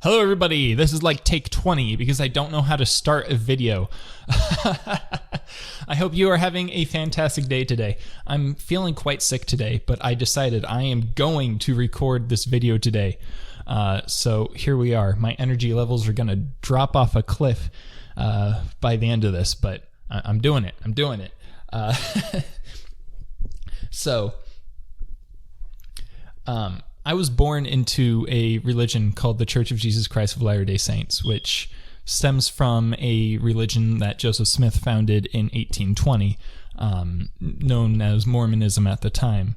Hello everybody, this is like take 20 because I don't know how to start a video. I hope you are having a fantastic day today. I'm feeling quite sick today, but I decided I am going to record this video today. So here we are. My energy levels are going to drop off a cliff by the end of this, but I'm doing it. I'm doing it. I was born into a religion called the Church of Jesus Christ of Latter-day Saints, which stems from a religion that Joseph Smith founded in 1820, known as Mormonism at the time.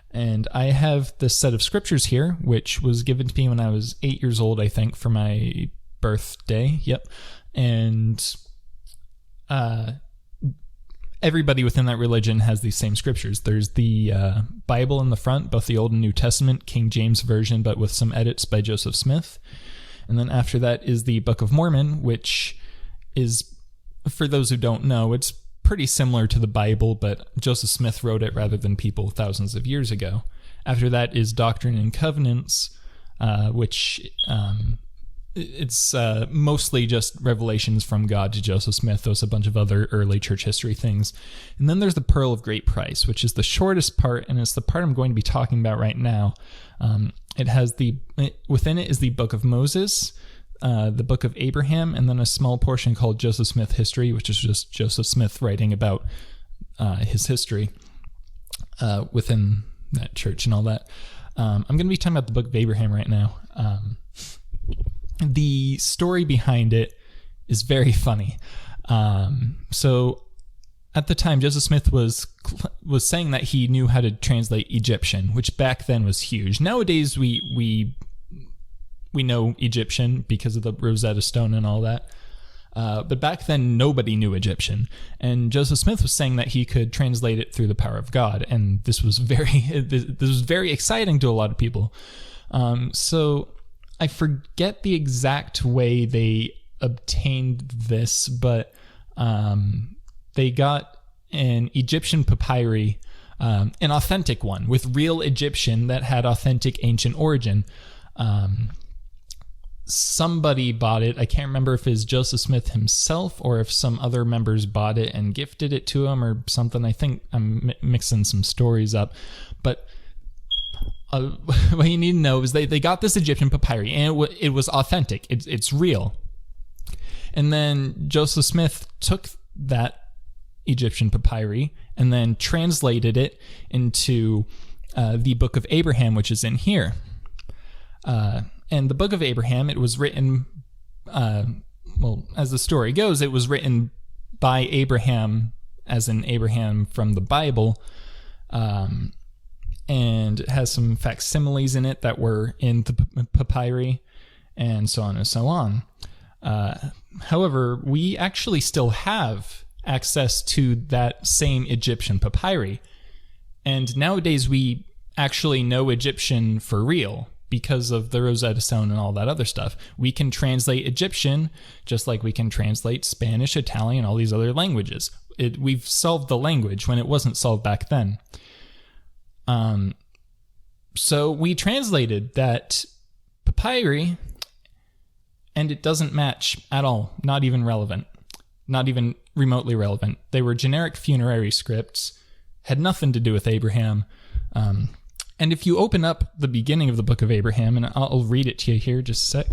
And I have this set of scriptures here, which was given to me when I was 8 years old, I think, for my birthday. Yep. And everybody within that religion has these same scriptures. There's the Bible in the front, both the Old and New Testament, King James Version, but with some edits by Joseph Smith. And then after that is the Book of Mormon, which is, for those who don't know, it's pretty similar to the Bible, but Joseph Smith wrote it rather than people thousands of years ago. After that is Doctrine and Covenants, which it's mostly just revelations from God to Joseph Smith. There's a bunch of other early church history things. And then there's the Pearl of Great Price, which is the shortest part, and it's the part I'm going to be talking about right now. Within it is the Book of Moses, the Book of Abraham, and then a small portion called Joseph Smith History, which is just Joseph Smith writing about his history within that church and all that. I'm going to be talking about the Book of Abraham right now. The story behind it is very funny. So at the time, Joseph Smith was saying that he knew how to translate Egyptian, which back then was huge. Nowadays, we know Egyptian because of the Rosetta Stone and all that. But back then, nobody knew Egyptian. And Joseph Smith was saying that he could translate it through the power of God. And this was very exciting to a lot of people. So I forget the exact way they obtained this, but they got an Egyptian papyri, an authentic one with real Egyptian that had authentic ancient origin. Somebody bought it. I can't remember if it's Joseph Smith himself or if some other members bought it and gifted it to him or something. I think I'm mixing some stories up, but what you need to know is they got this Egyptian papyri, and it was authentic. It's real. And then Joseph Smith took that Egyptian papyri and then translated it into the Book of Abraham, which is in here. And the Book of Abraham, it was written, as the story goes, it was written by Abraham, as in Abraham from the Bible, and it has some facsimiles in it that were in the papyri, and so on and so on. However, we actually still have access to that same Egyptian papyri, and nowadays we actually know Egyptian for real because of the Rosetta Stone and all that other stuff. We can translate Egyptian just like we can translate Spanish, Italian, all these other languages. We've solved the language when it wasn't solved back then. So we translated that papyri, and it doesn't match at all. Not even relevant. Not even remotely relevant. They were generic funerary scripts, had nothing to do with Abraham. And if you open up the beginning of the Book of Abraham, and I'll read it to you here just a sec.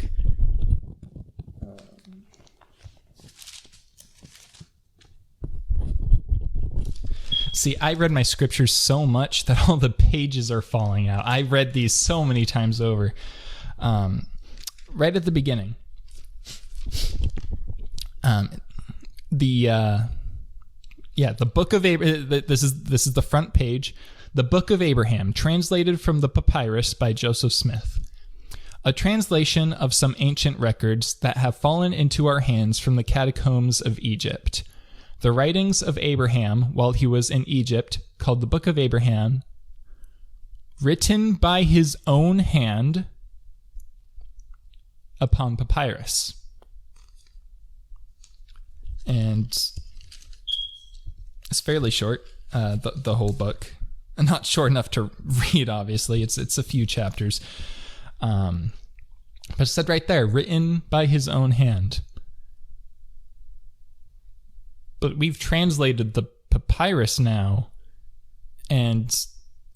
See, I read my scriptures so much that all the pages are falling out. I read these so many times over. Right at the beginning, the Book of Abraham. This is the front page. The Book of Abraham, translated from the papyrus by Joseph Smith. A translation of some ancient records that have fallen into our hands from the catacombs of Egypt. The writings of Abraham while he was in Egypt, called the Book of Abraham, written by his own hand upon papyrus. And it's fairly short, the whole book. Not short enough to read, obviously. It's a few chapters. But it said right there, written by his own hand. But we've translated the papyrus now, and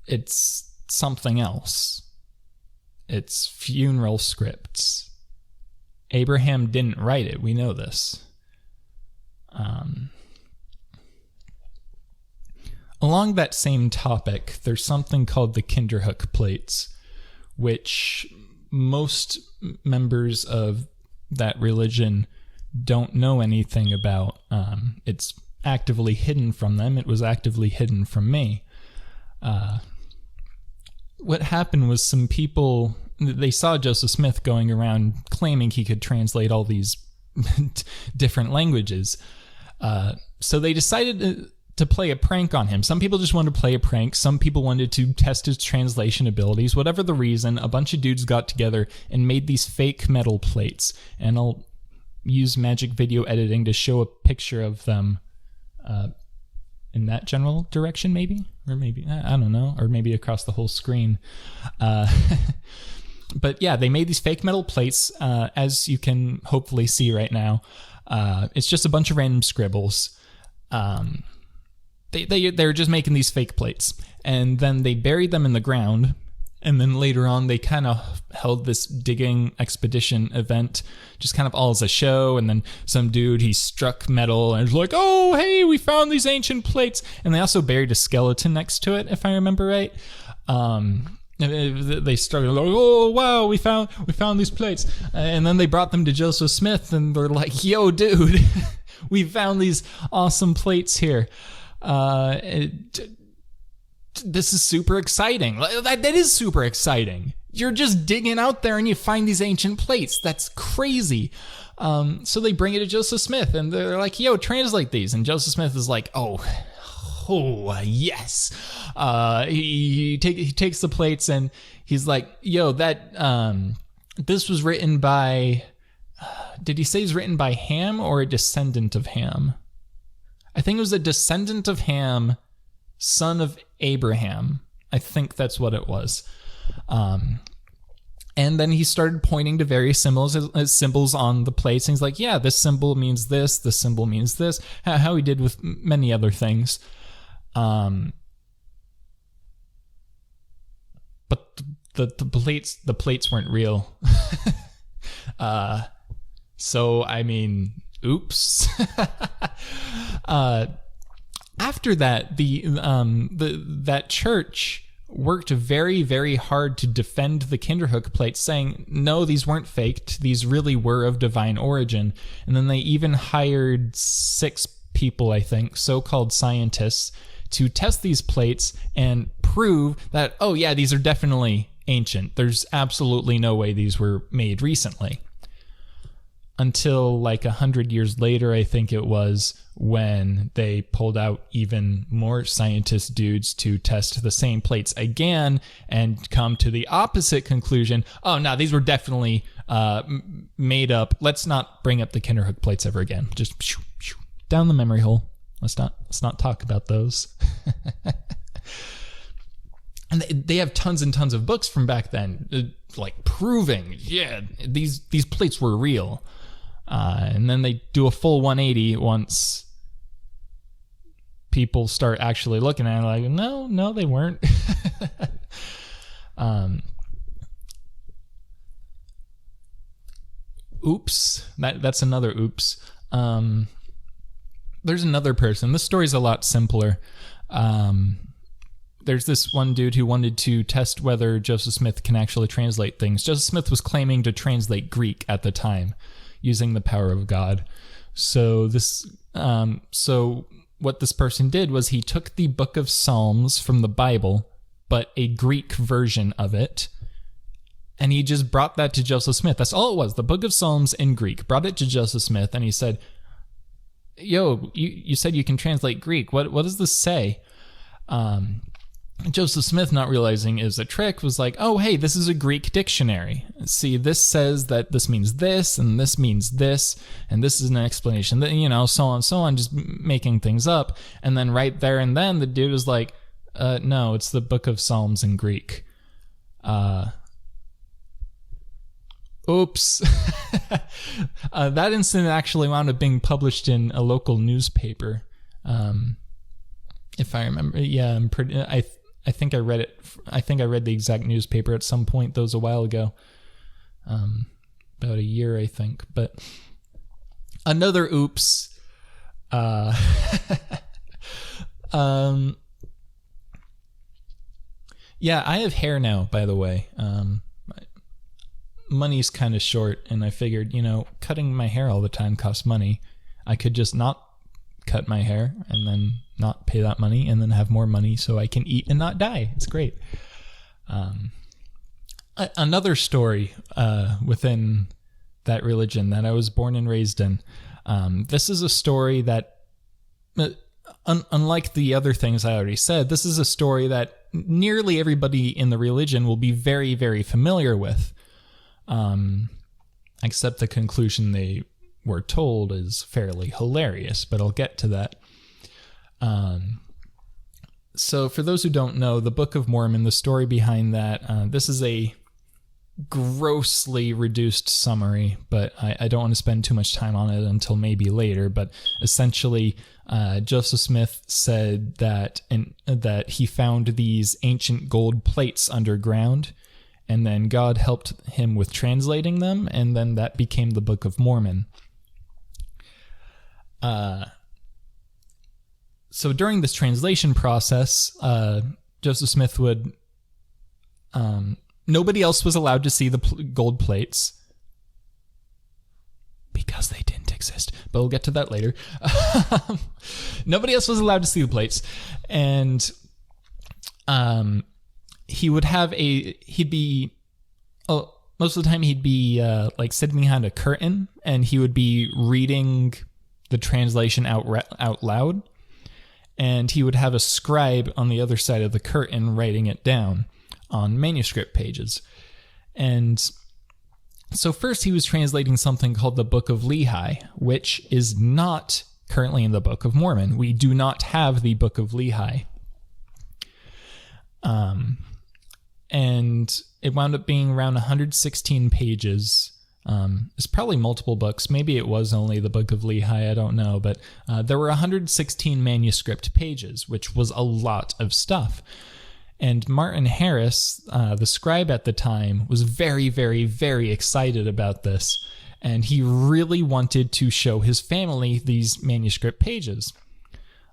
it's something else. It's funeral scripts. Abraham didn't write it. We know this. Along that same topic, there's something called the Kinderhook plates, which most members of that religion don't know anything about. It's actively hidden from them. It was actively hidden from me. What happened was some people, they saw Joseph Smith going around claiming he could translate all these different languages. So they decided to play a prank on him. Some people just wanted to play a prank. Some people wanted to test his translation abilities. Whatever the reason, a bunch of dudes got together and made these fake metal plates. And I'll use magic video editing to show a picture of them in that general direction, maybe? Or maybe, I don't know, or maybe across the whole screen. But yeah, they made these fake metal plates, as you can hopefully see right now. It's just a bunch of random scribbles. They're just making these fake plates, and then they buried them in the ground, and then later on they kind of held this digging expedition event, just kind of all as a show. And then some dude, he struck metal and was like, oh, hey, we found these ancient plates. And they also buried a skeleton next to it, if I remember right. They started like, oh wow, we found these plates. And then they brought them to Joseph Smith, and they're like, yo dude, we found these awesome plates here. This is super exciting. That is super exciting. You're just digging out there and you find these ancient plates. That's crazy. So they bring it to Joseph Smith, and they're like, yo, translate these. And Joseph Smith is like, oh yes. He takes the plates, and he's like, yo, that this was written by, did he say it's written by Ham or a descendant of Ham? I think it was a descendant of Ham, son of Abraham. I think that's what it was. And then he started pointing to various symbols on the plates. And he's like, yeah, this symbol means this symbol means this. How he did with many other things. But the plates weren't real. So, I mean, oops. After that, that church worked very, very hard to defend the Kinderhook plates, saying, no, these weren't faked. These really were of divine origin. And then they even hired 6 people, I think, so-called scientists, to test these plates and prove that, oh yeah, these are definitely ancient. There's absolutely no way these were made recently. Until like 100 years later, I think it was, when they pulled out even more scientist dudes to test the same plates again and come to the opposite conclusion. Oh, no, these were definitely made up. Let's not bring up the Kinderhook plates ever again. Just down the memory hole. Let's not talk about those. And they have tons and tons of books from back then, like proving, yeah, these plates were real. And then they do a full 180 once people start actually looking at it, like, no, they weren't. Oops. That's another oops. There's another person. This story's a lot simpler. There's this one dude who wanted to test whether Joseph Smith can actually translate things. Joseph Smith was claiming to translate Greek at the time, using the power of God. So what this person did was he took the Book of Psalms from the Bible, but a Greek version of it, and he just brought that to Joseph Smith. That's all it was, the Book of Psalms in Greek. Brought it to Joseph Smith, and he said, yo, you said you can translate Greek. What does this say? Joseph Smith, not realizing it was a trick, was like, oh, hey, this is a Greek dictionary. See, this says that this means this, and this means this, and this is an explanation, that, so on, just making things up. And then right there and then, the dude was like, no, it's the Book of Psalms in Greek. Oops. That incident actually wound up being published in a local newspaper. If I remember, yeah, I think I read it. I think I read the exact newspaper at some point. That was a while ago, about a year, I think. But another oops. Yeah, I have hair now, by the way. Money's kind of short, and I figured, cutting my hair all the time costs money. I could just not cut my hair and then not pay that money and then have more money so I can eat and not die. It's great. Another story within that religion that I was born and raised in. This is a story that, unlike the other things I already said, this is a story that nearly everybody in the religion will be very, very familiar with. Except the conclusion they were told is fairly hilarious, but I'll get to that. So for those who don't know, the Book of Mormon, the story behind that, this is a grossly reduced summary, but I don't want to spend too much time on it until maybe later. But essentially, Joseph Smith said that he found these ancient gold plates underground, and then God helped him with translating them, and then that became the Book of Mormon. So during this translation process, Joseph Smith would... nobody else was allowed to see the gold plates because they didn't exist, but we'll get to that later. Nobody else was allowed to see the plates, and he would have most of the time he'd be like sitting behind a curtain, and he would be reading the translation out loud, and he would have a scribe on the other side of the curtain writing it down on manuscript pages. And so first he was translating something called the Book of Lehi, which is not currently in the Book of Mormon. We do not have the Book of Lehi. And it wound up being around 116 pages. It's probably multiple books. Maybe it was only the Book of Lehi, I don't know. But there were 116 manuscript pages, which was a lot of stuff. And Martin Harris, the scribe at the time, was very, very, very excited about this. And he really wanted to show his family these manuscript pages.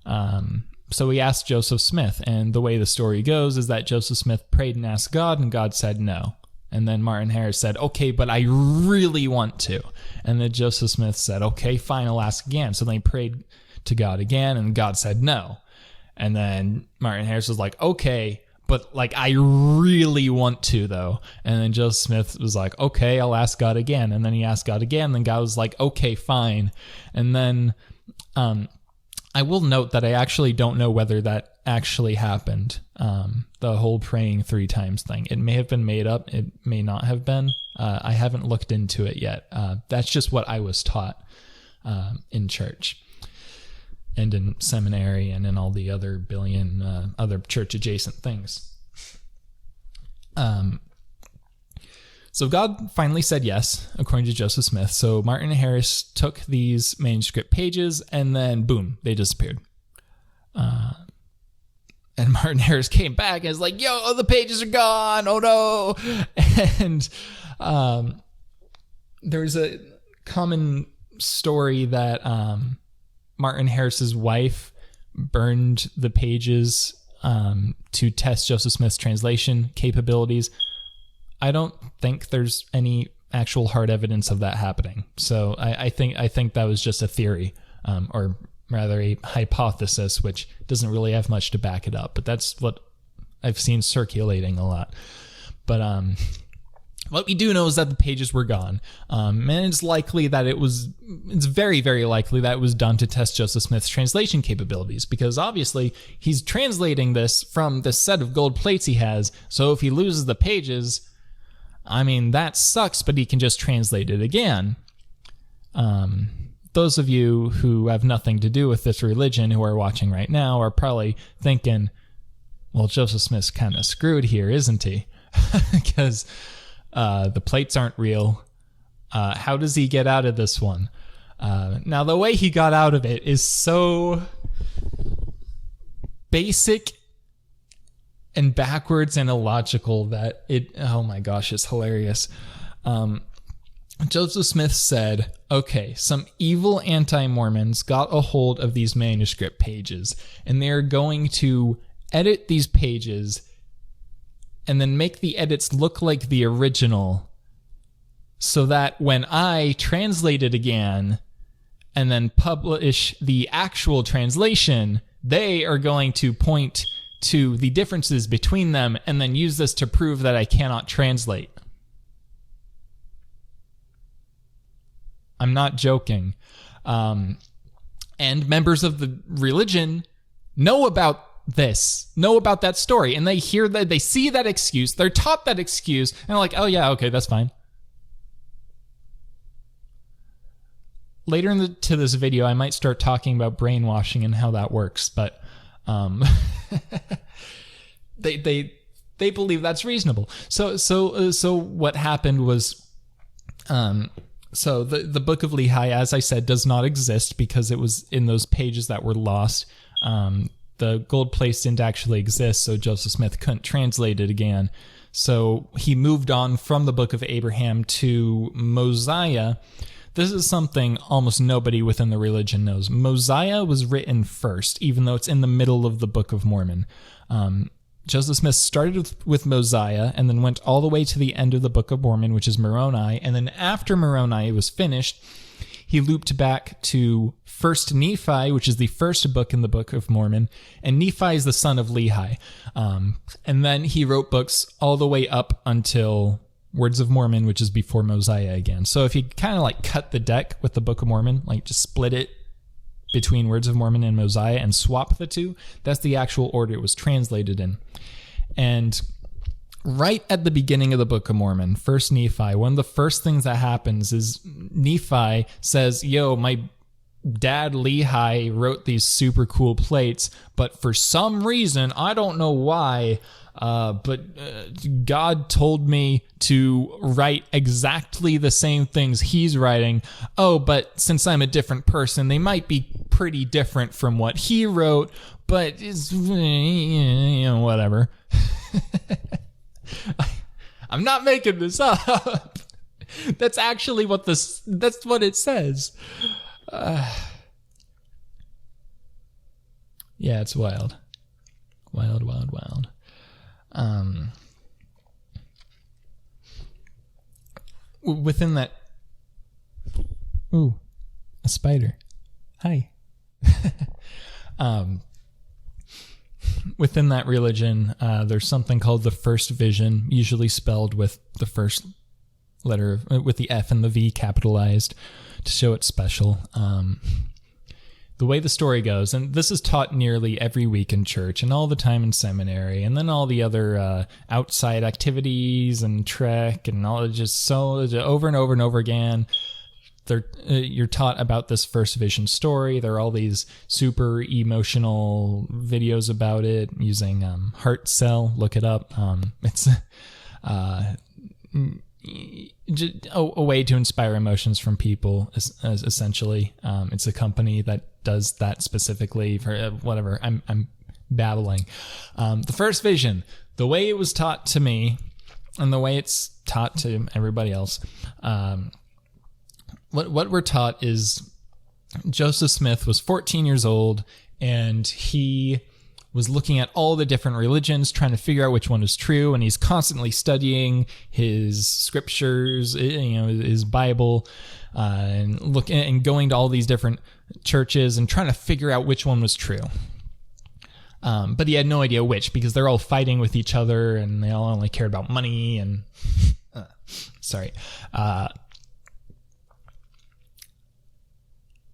So he asked Joseph Smith, and the way the story goes is that Joseph Smith prayed and asked God, and God said no. And then Martin Harris said, okay, but I really want to. And then Joseph Smith said, okay, fine, I'll ask again. So then he prayed to God again, and God said no. And then Martin Harris was like, okay, but like I really want to though. And then Joseph Smith was like, okay, I'll ask God again. And then he asked God again, and then God was like, okay, fine. And then I will note that I actually don't know whether that actually happened, the whole praying 3 times thing. It may have been made up. It may not have been. I haven't looked into it yet. That's just what I was taught in church and in seminary and in all the other billion other church-adjacent things. So God finally said yes, according to Joseph Smith. So Martin Harris took these manuscript pages, and then boom, they disappeared. And Martin Harris came back and was like, yo, the pages are gone. Oh no. And there's a common story that Martin Harris's wife burned the pages to test Joseph Smith's translation capabilities. I don't think there's any actual hard evidence of that happening. So I think that was just a theory, or rather a hypothesis, which doesn't really have much to back it up. But that's what I've seen circulating a lot. But what we do know is that the pages were gone. And it's likely that it's very, very likely that it was done to test Joseph Smith's translation capabilities, because obviously he's translating this from this set of gold plates he has. So if he loses the pages, I mean, that sucks, but he can just translate it again. Those of you who have nothing to do with this religion who are watching right now are probably thinking, well, Joseph Smith's kind of screwed here, isn't he? Because the plates aren't real. How does he get out of this one? Now, the way he got out of it is so basic and backwards and illogical that oh my gosh, it's hilarious. Joseph Smith said, okay, some evil anti-Mormons got a hold of these manuscript pages, and they're going to edit these pages and then make the edits look like the original, so that when I translate it again and then publish the actual translation, they are going to point to the differences between them and then use this to prove that I cannot translate. I'm not joking. And members of the religion know about this, know about that story, and they hear that, they see that excuse, they're taught that excuse, and they're like, oh yeah, okay, that's fine. Later into this video, I might start talking about brainwashing and how that works, but they believe that's reasonable. So what happened was, so the Book of Lehi, as I said, does not exist because it was in those pages that were lost. The gold plates didn't actually exist, so Joseph Smith couldn't translate it again. So he moved on from the Book of Abraham to Mosiah. This is something almost nobody within the religion knows. Mosiah was written first, even though it's in the middle of the Book of Mormon. Joseph Smith started with Mosiah and then went all the way to the end of the Book of Mormon, which is Moroni. And then after Moroni was finished, he looped back to First Nephi, which is the first book in the Book of Mormon. And Nephi is the son of Lehi. And then he wrote books all the way up until Words of Mormon, which is before Mosiah again. So if you kind of like cut the deck with the Book of Mormon, like just split it between Words of Mormon and Mosiah and swap the two, that's the actual order it was translated in. And right at the beginning of the Book of Mormon, First Nephi, one of the first things that happens is Nephi says, yo, my dad Lehi wrote these super cool plates, but for some reason, I don't know why, but God told me to write exactly the same things he's writing. Oh, but since I'm a different person, they might be pretty different from what he wrote, but it's, whatever. I'm not making this up. That's actually that's what it says. Yeah, it's wild. Wild. Within that... Ooh, a spider. Hi. Within that religion, there's something called the first vision, usually spelled with the first letter, with the F and the V capitalized to show it's special. The way the story goes, and this is taught nearly every week in church and all the time in seminary, and then all the other outside activities and trek and all, just so over and over and over again. You're taught about this first vision story. There are all these super emotional videos about it using Heart Cell. Look it up. It's a way to inspire emotions from people, essentially. It's a company that does that specifically for whatever. I'm babbling. The first vision, the way it was taught to me and the way it's taught to everybody else, what we're taught is Joseph Smith was 14 years old and he was looking at all the different religions, trying to figure out which one was true, and he's constantly studying his scriptures, his Bible, and going to all these different churches and trying to figure out which one was true. But he had no idea which, because they're all fighting with each other and they all only cared about money and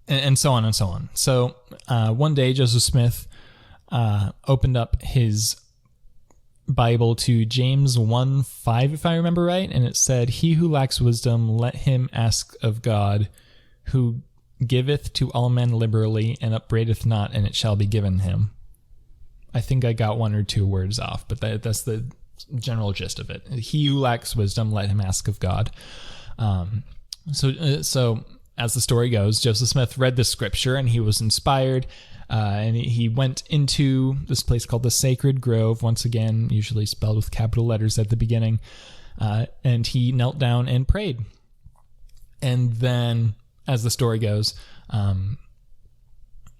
and so on and so on. So one day, Joseph Smith opened up his Bible to James 1:5, if I remember right, and it said, "He who lacks wisdom, let him ask of God, who giveth to all men liberally, and upbraideth not, and it shall be given him." I think I got one or two words off, but that's the general gist of it. He who lacks wisdom, let him ask of God. So as the story goes, Joseph Smith read this scripture and he was inspired, and he went into this place called the Sacred Grove, once again, usually spelled with capital letters at the beginning, and he knelt down and prayed. And then, as the story goes,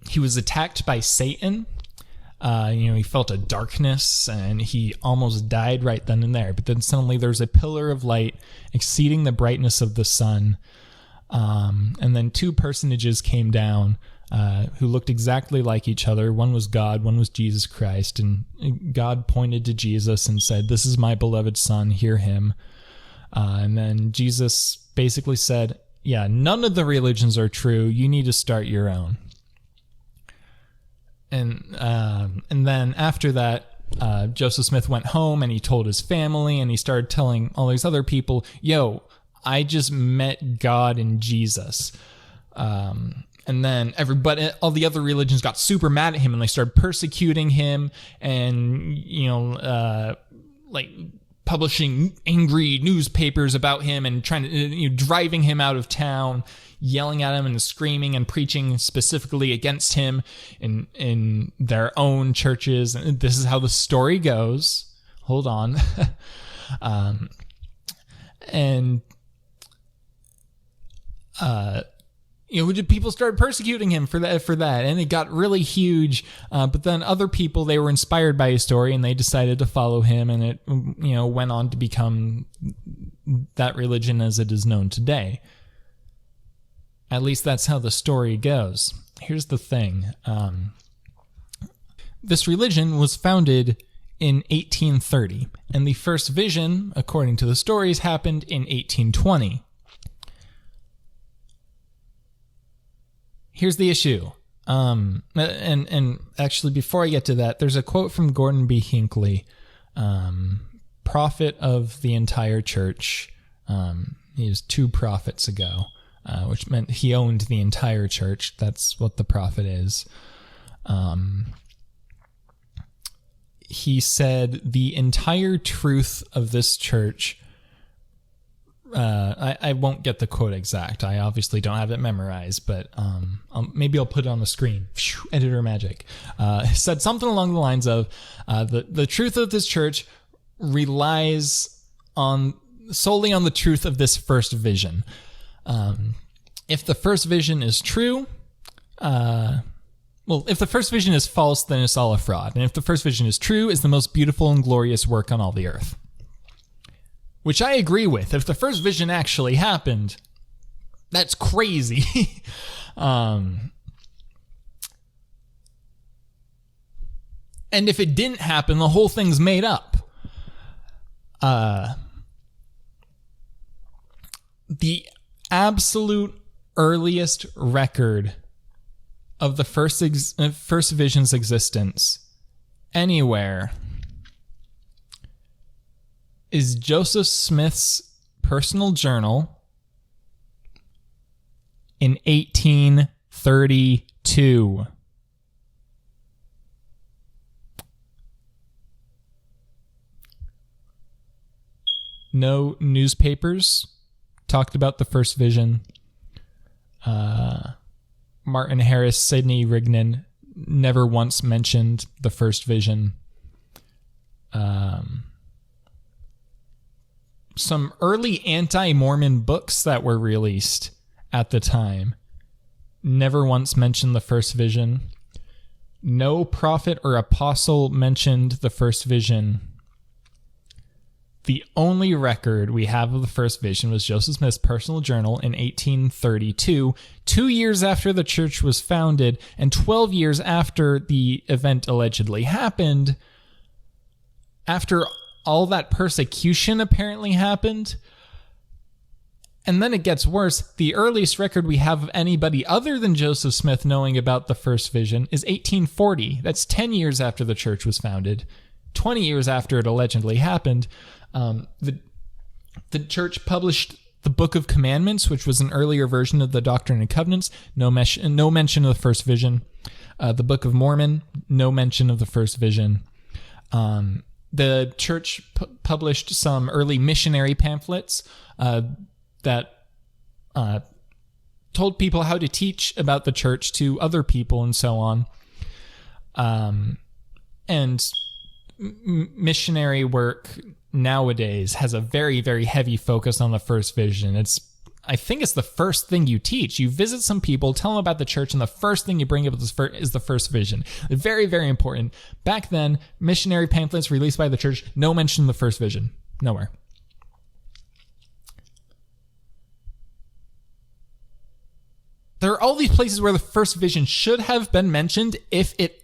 he was attacked by Satan. He felt a darkness and he almost died right then and there. But then suddenly there's a pillar of light exceeding the brightness of the sun. And then two personages came down who looked exactly like each other. One was God, one was Jesus Christ. And God pointed to Jesus and said, "This is my beloved son, hear him." And then Jesus basically said, "Yeah, none of the religions are true. You need to start your own." And then after that, Joseph Smith went home and he told his family and he started telling all these other people, "Yo, I just met God and Jesus." And then all the other religions got super mad at him and they started persecuting him and, publishing angry newspapers about him and trying to, driving him out of town, yelling at him and screaming and preaching specifically against him in their own churches. And this is how the story goes. Hold on. People started persecuting him for that, and it got really huge. But then other people, they were inspired by his story, and they decided to follow him, and it, went on to become that religion as it is known today. At least that's how the story goes. Here's the thing: this religion was founded in 1830, and the first vision, according to the stories, happened in 1820. Here's the issue. And actually, before I get to that, there's a quote from Gordon B. Hinckley, prophet of the entire church. He was 2 prophets ago, which meant he owned the entire church. That's what the prophet is. He said, "The entire truth of this church," I won't get the quote exact. I obviously don't have it memorized, but maybe I'll put it on the screen. Editor magic. Said something along the lines of, the truth of this church relies solely on the truth of this first vision. If the first vision is true, if the first vision is false, then it's all a fraud. And if the first vision is true, it's the most beautiful and glorious work on all the earth. Which I agree with. If the first vision actually happened, that's crazy. And if it didn't happen, the whole thing's made up. The absolute earliest record of the first vision's existence anywhere is Joseph Smith's personal journal in 1832. No newspapers talked about the first vision. Martin Harris, Sidney Rigdon never once mentioned the first vision. Some early anti-Mormon books that were released at the time never once mentioned the first vision. No prophet or apostle mentioned the first vision. The only record we have of the first vision was Joseph Smith's personal journal in 1832, 2 years after the church was founded and 12 years after the event allegedly happened. After all that persecution apparently happened. And then it gets worse. The earliest record we have of anybody other than Joseph Smith knowing about the first vision is 1840. That's 10 years after the church was founded, 20 years after it allegedly happened. The church published the Book of Commandments, which was an earlier version of the Doctrine and Covenants. No mention of the first vision. The Book of Mormon, no mention of the first vision. The church published some early missionary pamphlets that told people how to teach about the church to other people and so on. And missionary work nowadays has a very, very heavy focus on the first vision. I think it's the first thing you teach. You visit some people, tell them about the church, and the first thing you bring up is the first vision. Very, very important. Back then, missionary pamphlets released by the church, no mention of the first vision. Nowhere. There are all these places where the first vision should have been mentioned if it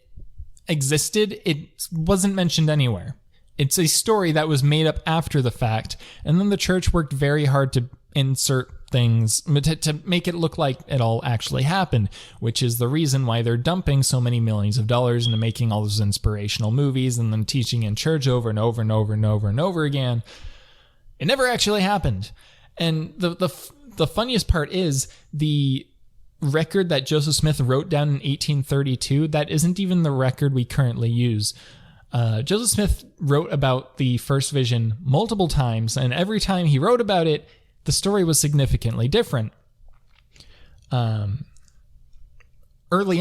existed. It wasn't mentioned anywhere. It's a story that was made up after the fact, and then the church worked very hard to insert things to make it look like it all actually happened, which is the reason why they're dumping so many millions of dollars into making all those inspirational movies and then teaching in church over and over and over and over and over again. It never actually happened. And the funniest part is the record that Joseph Smith wrote down in 1832, that isn't even the record we currently use. Joseph Smith wrote about the first vision multiple times, and every time he wrote about it, the story was significantly different. Early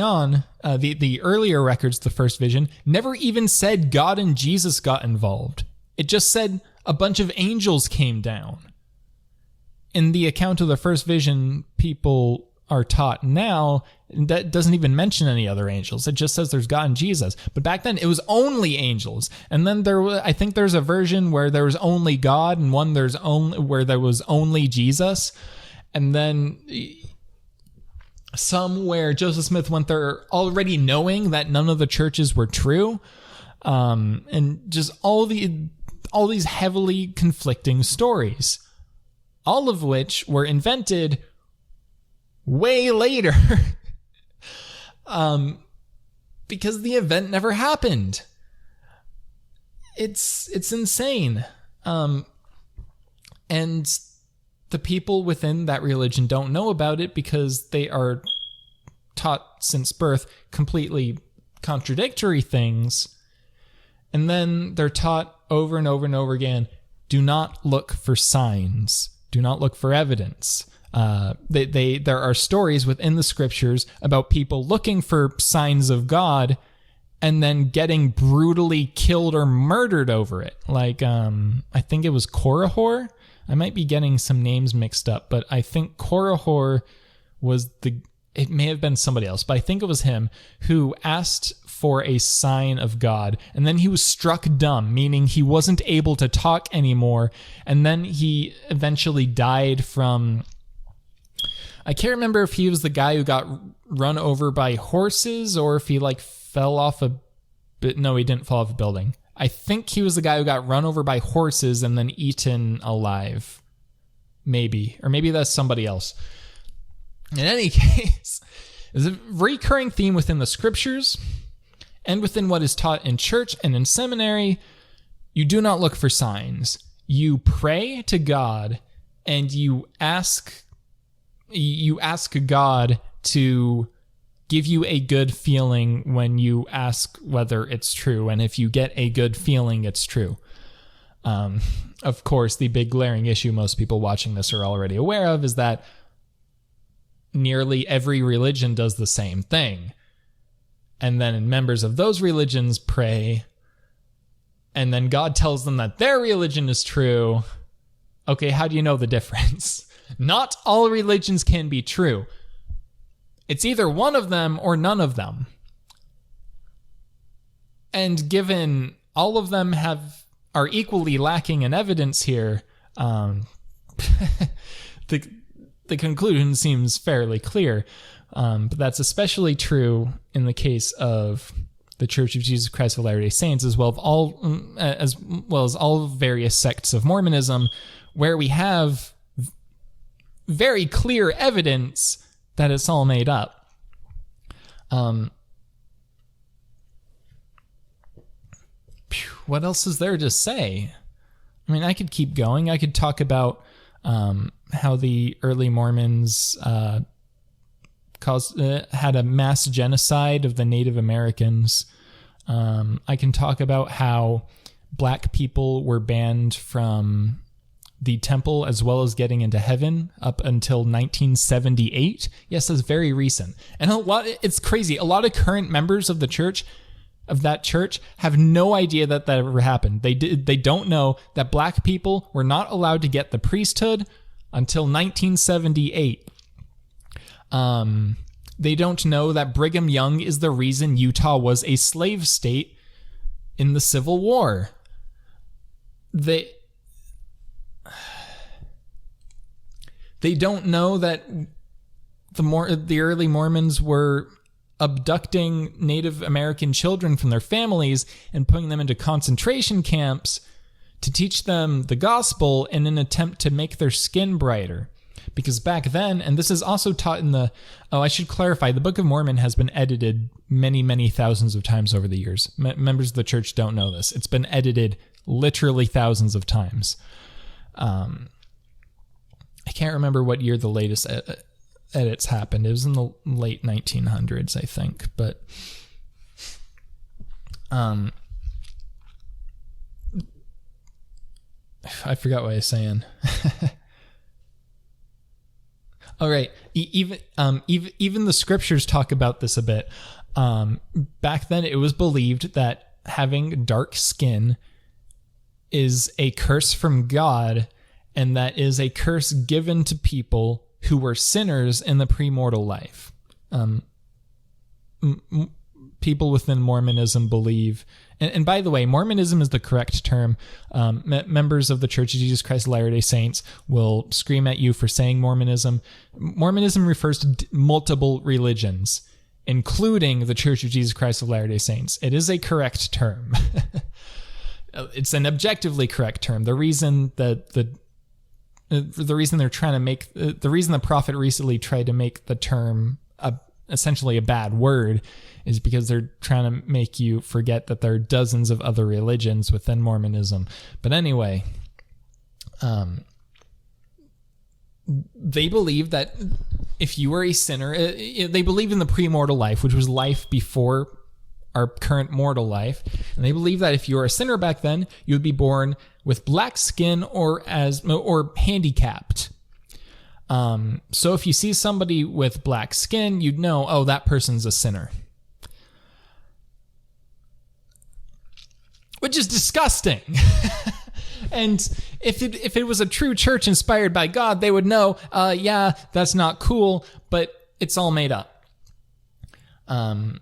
on, the earlier records of the first vision never even said God and Jesus got involved. It just said a bunch of angels came down. In the account of the first vision people are taught now, that doesn't even mention any other angels. It just says there's God and Jesus. But back then, it was only angels. And then I think there's a version where there was only God, and one where there was only Jesus. And then some where Joseph Smith went there already knowing that none of the churches were true. And just all these heavily conflicting stories, all of which were invented way later because the event never happened. It's insane. And the people within that religion don't know about it because they are taught since birth completely contradictory things. And then they're taught over and over and over again, do not look for signs. Do not look for evidence. There are stories within the scriptures about people looking for signs of God and then getting brutally killed or murdered over it. Like, I think it was Korihor. I might be getting some names mixed up, but I think Korihor was it may have been somebody else, but I think it was him who asked for a sign of God, and then he was struck dumb, meaning he wasn't able to talk anymore, and then he eventually died from... I can't remember if he was the guy who got run over by horses or if he fell off no, he didn't fall off a building. I think he was the guy who got run over by horses and then eaten alive. Maybe. Or maybe that's somebody else. In any case, there's a recurring theme within the scriptures and within what is taught in church and in seminary. You do not look for signs. You pray to God and you ask God to give you a good feeling when you ask whether it's true. And if you get a good feeling, it's true. Of course, the big glaring issue most people watching this are already aware of is that nearly every religion does the same thing. And then members of those religions pray, and then God tells them that their religion is true. Okay, how do you know the difference? Not all religions can be true. It's either one of them or none of them. And given all of them are equally lacking in evidence here, the conclusion seems fairly clear. But that's especially true in the case of the Church of Jesus Christ of Latter-day Saints, as well as all various sects of Mormonism, where we have very clear evidence that it's all made up. What else is there to say? I mean, I could keep going. I could talk about how the early Mormons had a mass genocide of the Native Americans. I can talk about how black people were banned from the temple as well as getting into heaven up until 1978. Yes, that's very recent. And it's crazy. A lot of current members of the church, of that church, have no idea that ever happened. They don't know that black people were not allowed to get the priesthood until 1978. They don't know that Brigham Young is the reason Utah was a slave state in the Civil War. They don't know that the early Mormons were abducting Native American children from their families and putting them into concentration camps to teach them the gospel in an attempt to make their skin brighter. Because back then, and this is also taught in I should clarify, the Book of Mormon has been edited many, many thousands of times over the years. Members of the church don't know this. It's been edited literally thousands of times. I can't remember what year the latest edits happened. It was in the late 1900s, I think. But I forgot what I was saying. All right. Even the scriptures talk about this a bit. Back then, it was believed that having dark skin is a curse from God, and that is a curse given to people who were sinners in the premortal life. People within Mormonism believe, and by the way, Mormonism is the correct term. Members of the Church of Jesus Christ of Latter-day Saints will scream at you for saying Mormonism. Mormonism refers to multiple religions, including the Church of Jesus Christ of Latter-day Saints. It is a correct term. It's an objectively correct term. The reason that the reason the prophet recently tried to make the term essentially a bad word is because they're trying to make you forget that there are dozens of other religions within Mormonism. But anyway, they believe that if you were a sinner, they believe in the premortal life, which was life before our current mortal life. And they believe that if you were a sinner back then, you would be born with black skin or handicapped. So if you see somebody with black skin, you'd know, oh, that person's a sinner. Which is disgusting. And if it was a true church inspired by God, they would know, yeah, that's not cool, but it's all made up. And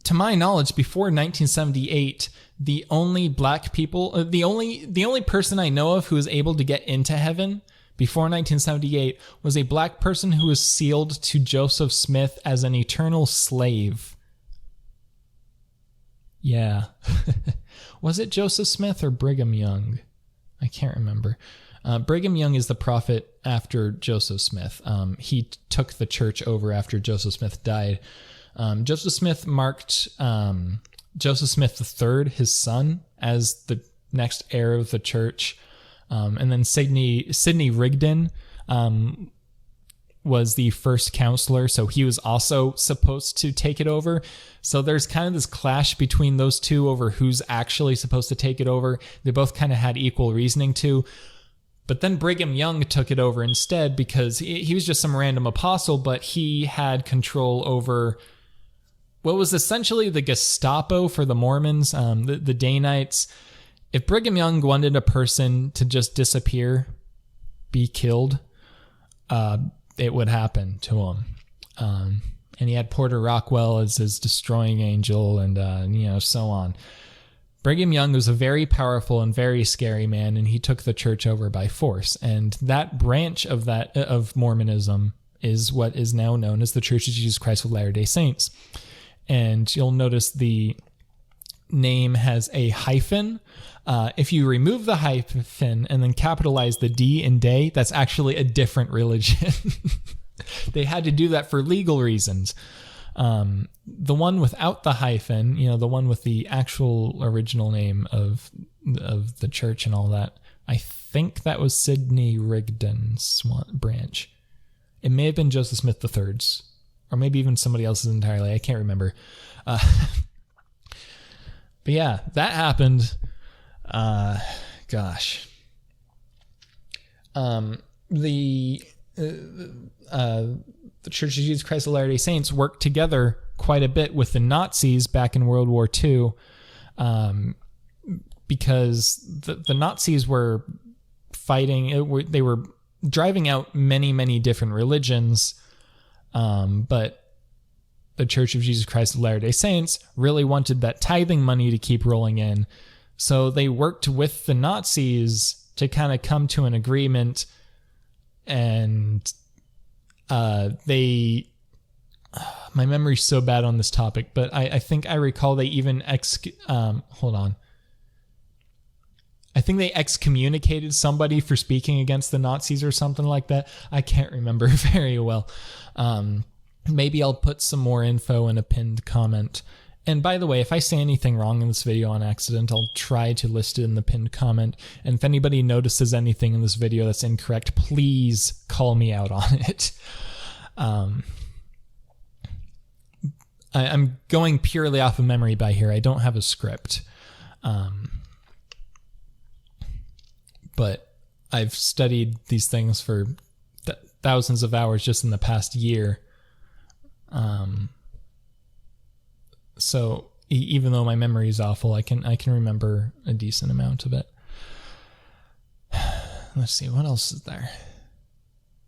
to my knowledge, before 1978, the only black people, the only person I know of who was able to get into heaven before 1978 was a black person who was sealed to Joseph Smith as an eternal slave. Yeah. Was it Joseph Smith or Brigham Young? I can't remember. Brigham Young is the prophet after Joseph Smith. He took the church over after Joseph Smith died. Joseph Smith marked Joseph Smith III, his son, as the next heir of the church. And then Sidney Rigdon was the first counselor, so he was also supposed to take it over. So there's kind of this clash between those two over who's actually supposed to take it over. They both kind of had equal reasoning too. But then Brigham Young took it over instead because he was just some random apostle, but he had control over what was essentially the Gestapo for the Mormons, the Danites. If Brigham Young wanted a person to just disappear, be killed, it would happen to him. And he had Porter Rockwell as his destroying angel and, so on. Brigham Young was a very powerful and very scary man, and he took the church over by force. And that branch of Mormonism is what is now known as the Church of Jesus Christ of Latter-day Saints. And you'll notice the name has a hyphen. If you remove the hyphen and then capitalize the D in day, that's actually a different religion. They had to do that for legal reasons. The one without the hyphen, the one with the actual original name of the church and all that, I think that was Sidney Rigdon's branch. It may have been Joseph Smith III's, or maybe even somebody else's entirely. I can't remember. But yeah, that happened. God, gosh. The Church of Jesus Christ of Latter-day Saints worked together quite a bit with the Nazis back in World War II, because the Nazis were fighting. They were driving out many, many different religions, but the Church of Jesus Christ of Latter-day Saints really wanted that tithing money to keep rolling in. So they worked with the Nazis to kind of come to an agreement, and my memory's so bad on this topic, but I think I recall they even I think they excommunicated somebody for speaking against the Nazis or something like that. I can't remember very well. Maybe I'll put some more info in a pinned comment. And by the way, if I say anything wrong in this video on accident, I'll try to list it in the pinned comment. And if anybody notices anything in this video that's incorrect, please call me out on it. I'm going purely off of memory by here. I don't have a script. But I've studied these things for thousands of hours just in the past year. So even though my memory is awful, I can remember a decent amount of it. Let's see, what else is there?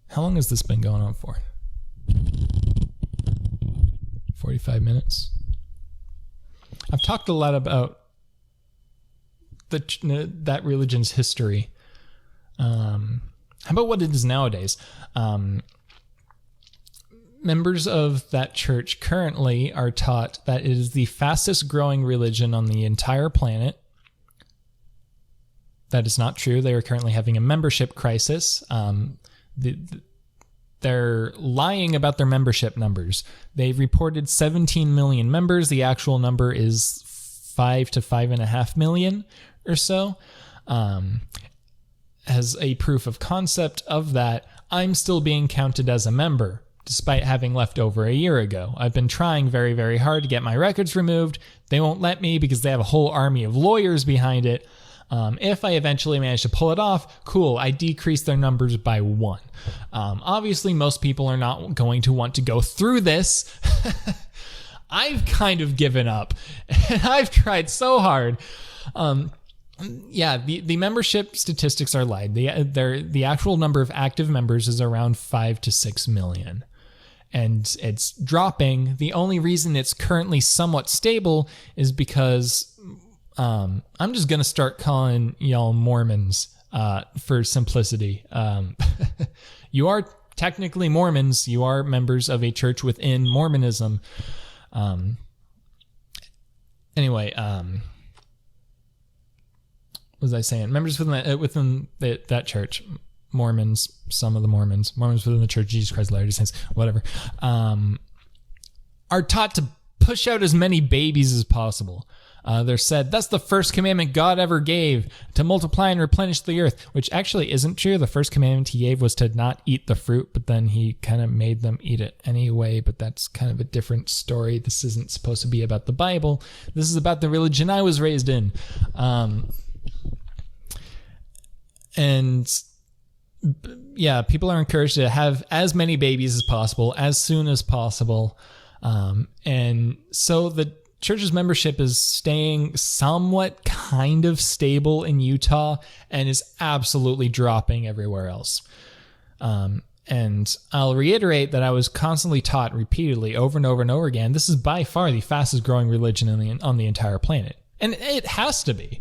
How long has this been going on for? 45 minutes. I've talked a lot about that religion's history. How about what it is nowadays? Members of that church currently are taught that it is the fastest growing religion on the entire planet. That is not true. They are currently having a membership crisis. They're lying about their membership numbers. They've reported 17 million members. The actual number is 5 to 5.5 million or so. As a proof of concept of that, I'm still being counted as a member, despite having left over a year ago. I've been trying very, very hard to get my records removed. They won't let me because they have a whole army of lawyers behind it. If I eventually manage to pull it off, cool, I decrease their numbers by 1. Obviously, most people are not going to want to go through this. I've kind of given up, and I've tried so hard. Yeah, the membership statistics are lied. The actual number of active members is around 5 to 6 million. And it's dropping. The only reason it's currently somewhat stable is because I'm just going to start calling y'all Mormons for simplicity. You are technically Mormons. You are members of a church within Mormonism. Anyway, what was I saying? Members within that church, Mormons, some of the Mormons within the Church of Jesus Christ of Latter-day Saints, whatever, are taught to push out as many babies as possible. They're said, that's the first commandment God ever gave, to multiply and replenish the earth, which actually isn't true. The first commandment he gave was to not eat the fruit, but then he kind of made them eat it anyway, but that's kind of a different story. This isn't supposed to be about the Bible. This is about the religion I was raised in. And yeah, people are encouraged to have as many babies as possible, as soon as possible. And so the church's membership is staying somewhat kind of stable in Utah and is absolutely dropping everywhere else. And I'll reiterate that I was constantly taught repeatedly over and over and over again, this is by far the fastest growing religion on the entire planet. And it has to be.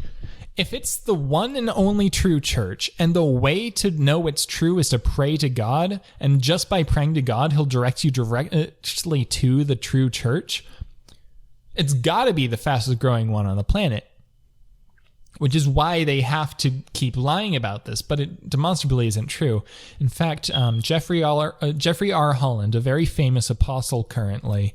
If it's the one and only true church, and the way to know it's true is to pray to God, and just by praying to God, he'll direct you directly to the true church, it's got to be the fastest growing one on the planet, which is why they have to keep lying about this, but it demonstrably isn't true. In fact, Jeffrey R. Holland, a very famous apostle currently,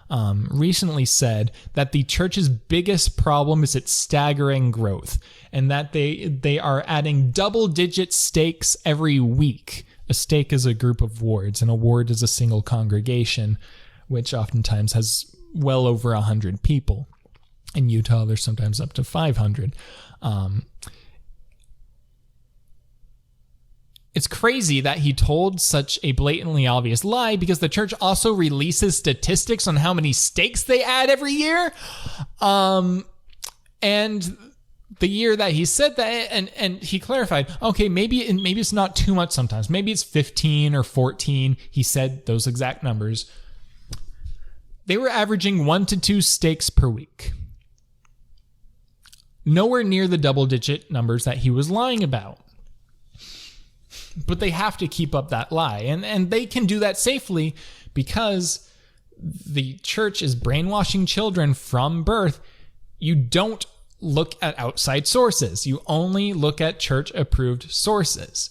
recently said that the church's biggest problem is its staggering growth, and that they are adding double-digit stakes every week. A stake is a group of wards, and a ward is a single congregation, which oftentimes has well over 100 people. In Utah, there's sometimes up to 500. it's crazy that he told such a blatantly obvious lie, because the church also releases statistics on how many steaks they add every year. And the year that he said that, and he clarified, okay, maybe it's not too much sometimes. Maybe it's 15 or 14. He said those exact numbers. They were averaging 1 to 2 steaks per week. Nowhere near the double-digit numbers that he was lying about. But they have to keep up that lie. And they can do that safely because the church is brainwashing children from birth. You don't look at outside sources. You only look at church-approved sources.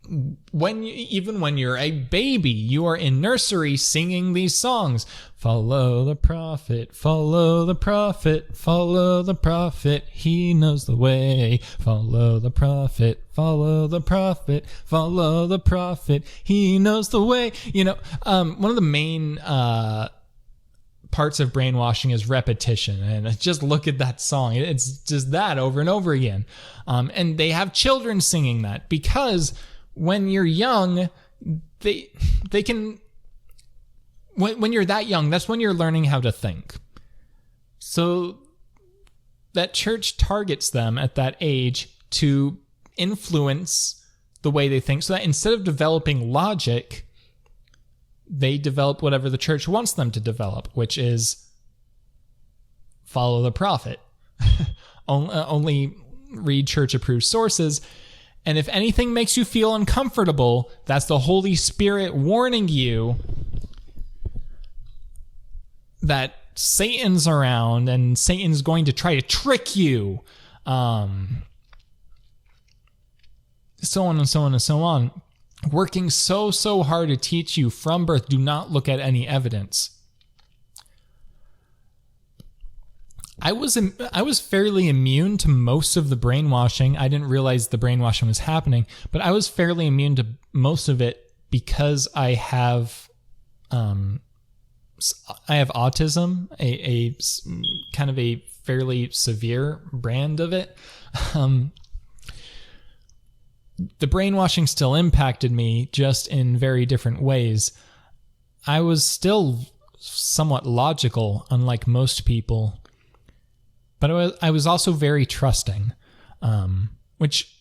Even when you're a baby, you are in nursery singing these songs. Follow the prophet, follow the prophet, follow the prophet, he knows the way. Follow the prophet, follow the prophet, follow the prophet, he knows the way. One of the main parts of brainwashing is repetition, and just look at that song. It's just that over and over again. And they have children singing that because when you're young, they can, when you're that young, that's when you're learning how to think. So that church targets them at that age to influence the way they think, so that instead of developing logic, they develop whatever the church wants them to develop, which is follow the prophet. Only read church-approved sources. And if anything makes you feel uncomfortable, that's the Holy Spirit warning you that Satan's around and Satan's going to try to trick you. So on and so on and so on. Working so hard to teach you from birth, do not look at any evidence. I was fairly immune to most of the brainwashing. I didn't realize the brainwashing was happening, but I was fairly immune to most of it because I have autism, a kind of a fairly severe brand of it. The brainwashing still impacted me, just in very different ways. I was still somewhat logical, unlike most people, but I was also very trusting, which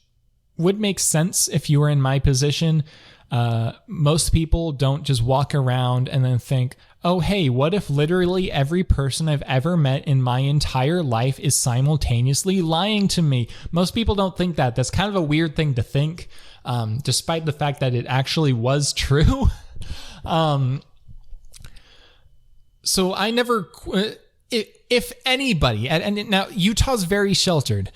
would make sense if you were in my position. Most people don't just walk around and then think, oh, hey, what if literally every person I've ever met in my entire life is simultaneously lying to me? Most people don't think that. That's kind of a weird thing to think, despite the fact that it actually was true. So I never... If anybody, and now Utah's very sheltered,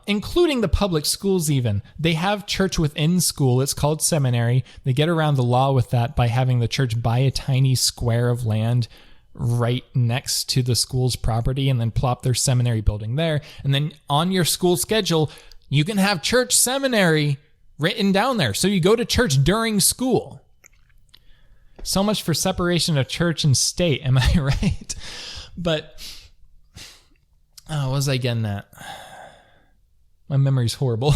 including the public schools even. They have church within school. It's called seminary. They get around the law with that by having the church buy a tiny square of land right next to the school's property and then plop their seminary building there. And then on your school schedule, you can have church seminary written down there. So you go to church during school. So much for separation of church and state, am I right? But, what was I getting at? My memory's horrible.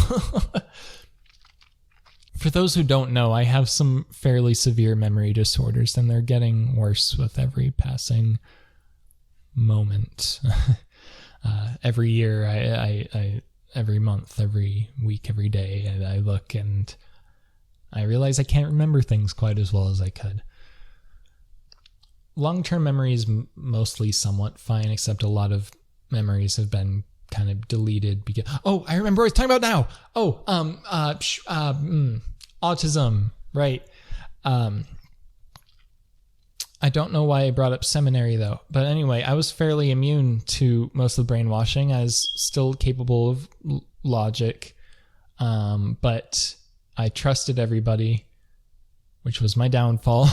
For those who don't know, I have some fairly severe memory disorders, and they're getting worse with every passing moment. Every year, I every month, every week, every day, I look and I realize I can't remember things quite as well as I could. Long-term memory is mostly somewhat fine, except a lot of memories have been kind of deleted because... Oh, I remember what I was talking about now. Autism, right. I don't know why I brought up seminary, though. But anyway, I was fairly immune to most of the brainwashing. I was still capable of logic, but I trusted everybody, which was my downfall.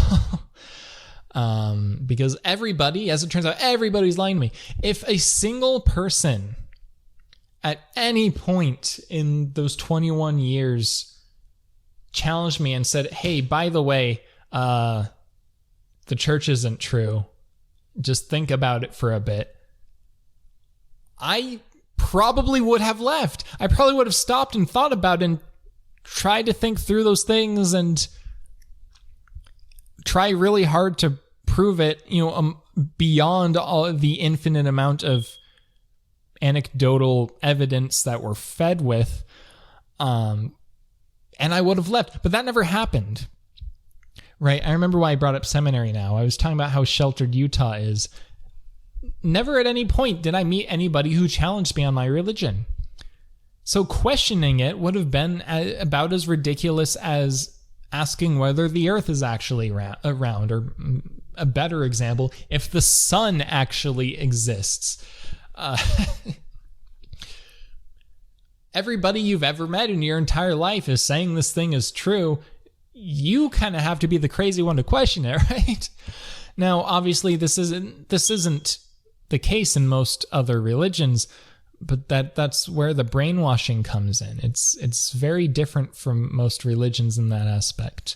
Because everybody, as it turns out, everybody's lying to me. If a single person at any point in those 21 years challenged me and said, hey, by the way, the church isn't true, just think about it for a bit, I probably would have left. I probably would have stopped and thought about it and try to think through those things and try really hard to prove it, beyond all of the infinite amount of anecdotal evidence that we're fed with. And I would have left, but that never happened. Right? I remember why I brought up seminary now. I was talking about how sheltered Utah is. Never at any point did I meet anybody who challenged me on my religion. So questioning it would have been about as ridiculous as asking whether the earth is actually round, or a better example, if the sun actually exists. Everybody you've ever met in your entire life is saying this thing is true. You kind of have to be the crazy one to question it, right? Now, obviously, this isn't the case in most other religions, but that's where the brainwashing comes in. It's very different from most religions in that aspect.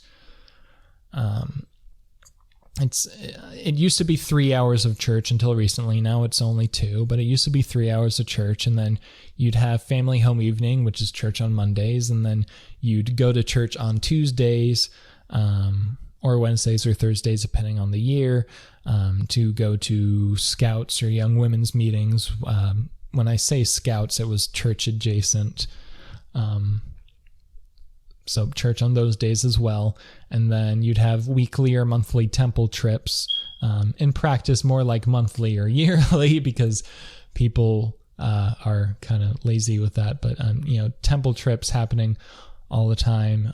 It used to be 3 hours of church until recently. Now it's only 2, but it used to be 3 hours of church, and then you'd have family home evening, which is church on Mondays, and then you'd go to church on Tuesdays, or Wednesdays or Thursdays, depending on the year, to go to scouts or young women's meetings. When I say scouts, it was church adjacent. So church on those days as well. And then you'd have weekly or monthly temple trips. In practice, more like monthly or yearly, because people are kind of lazy with that. But, temple trips happening all the time.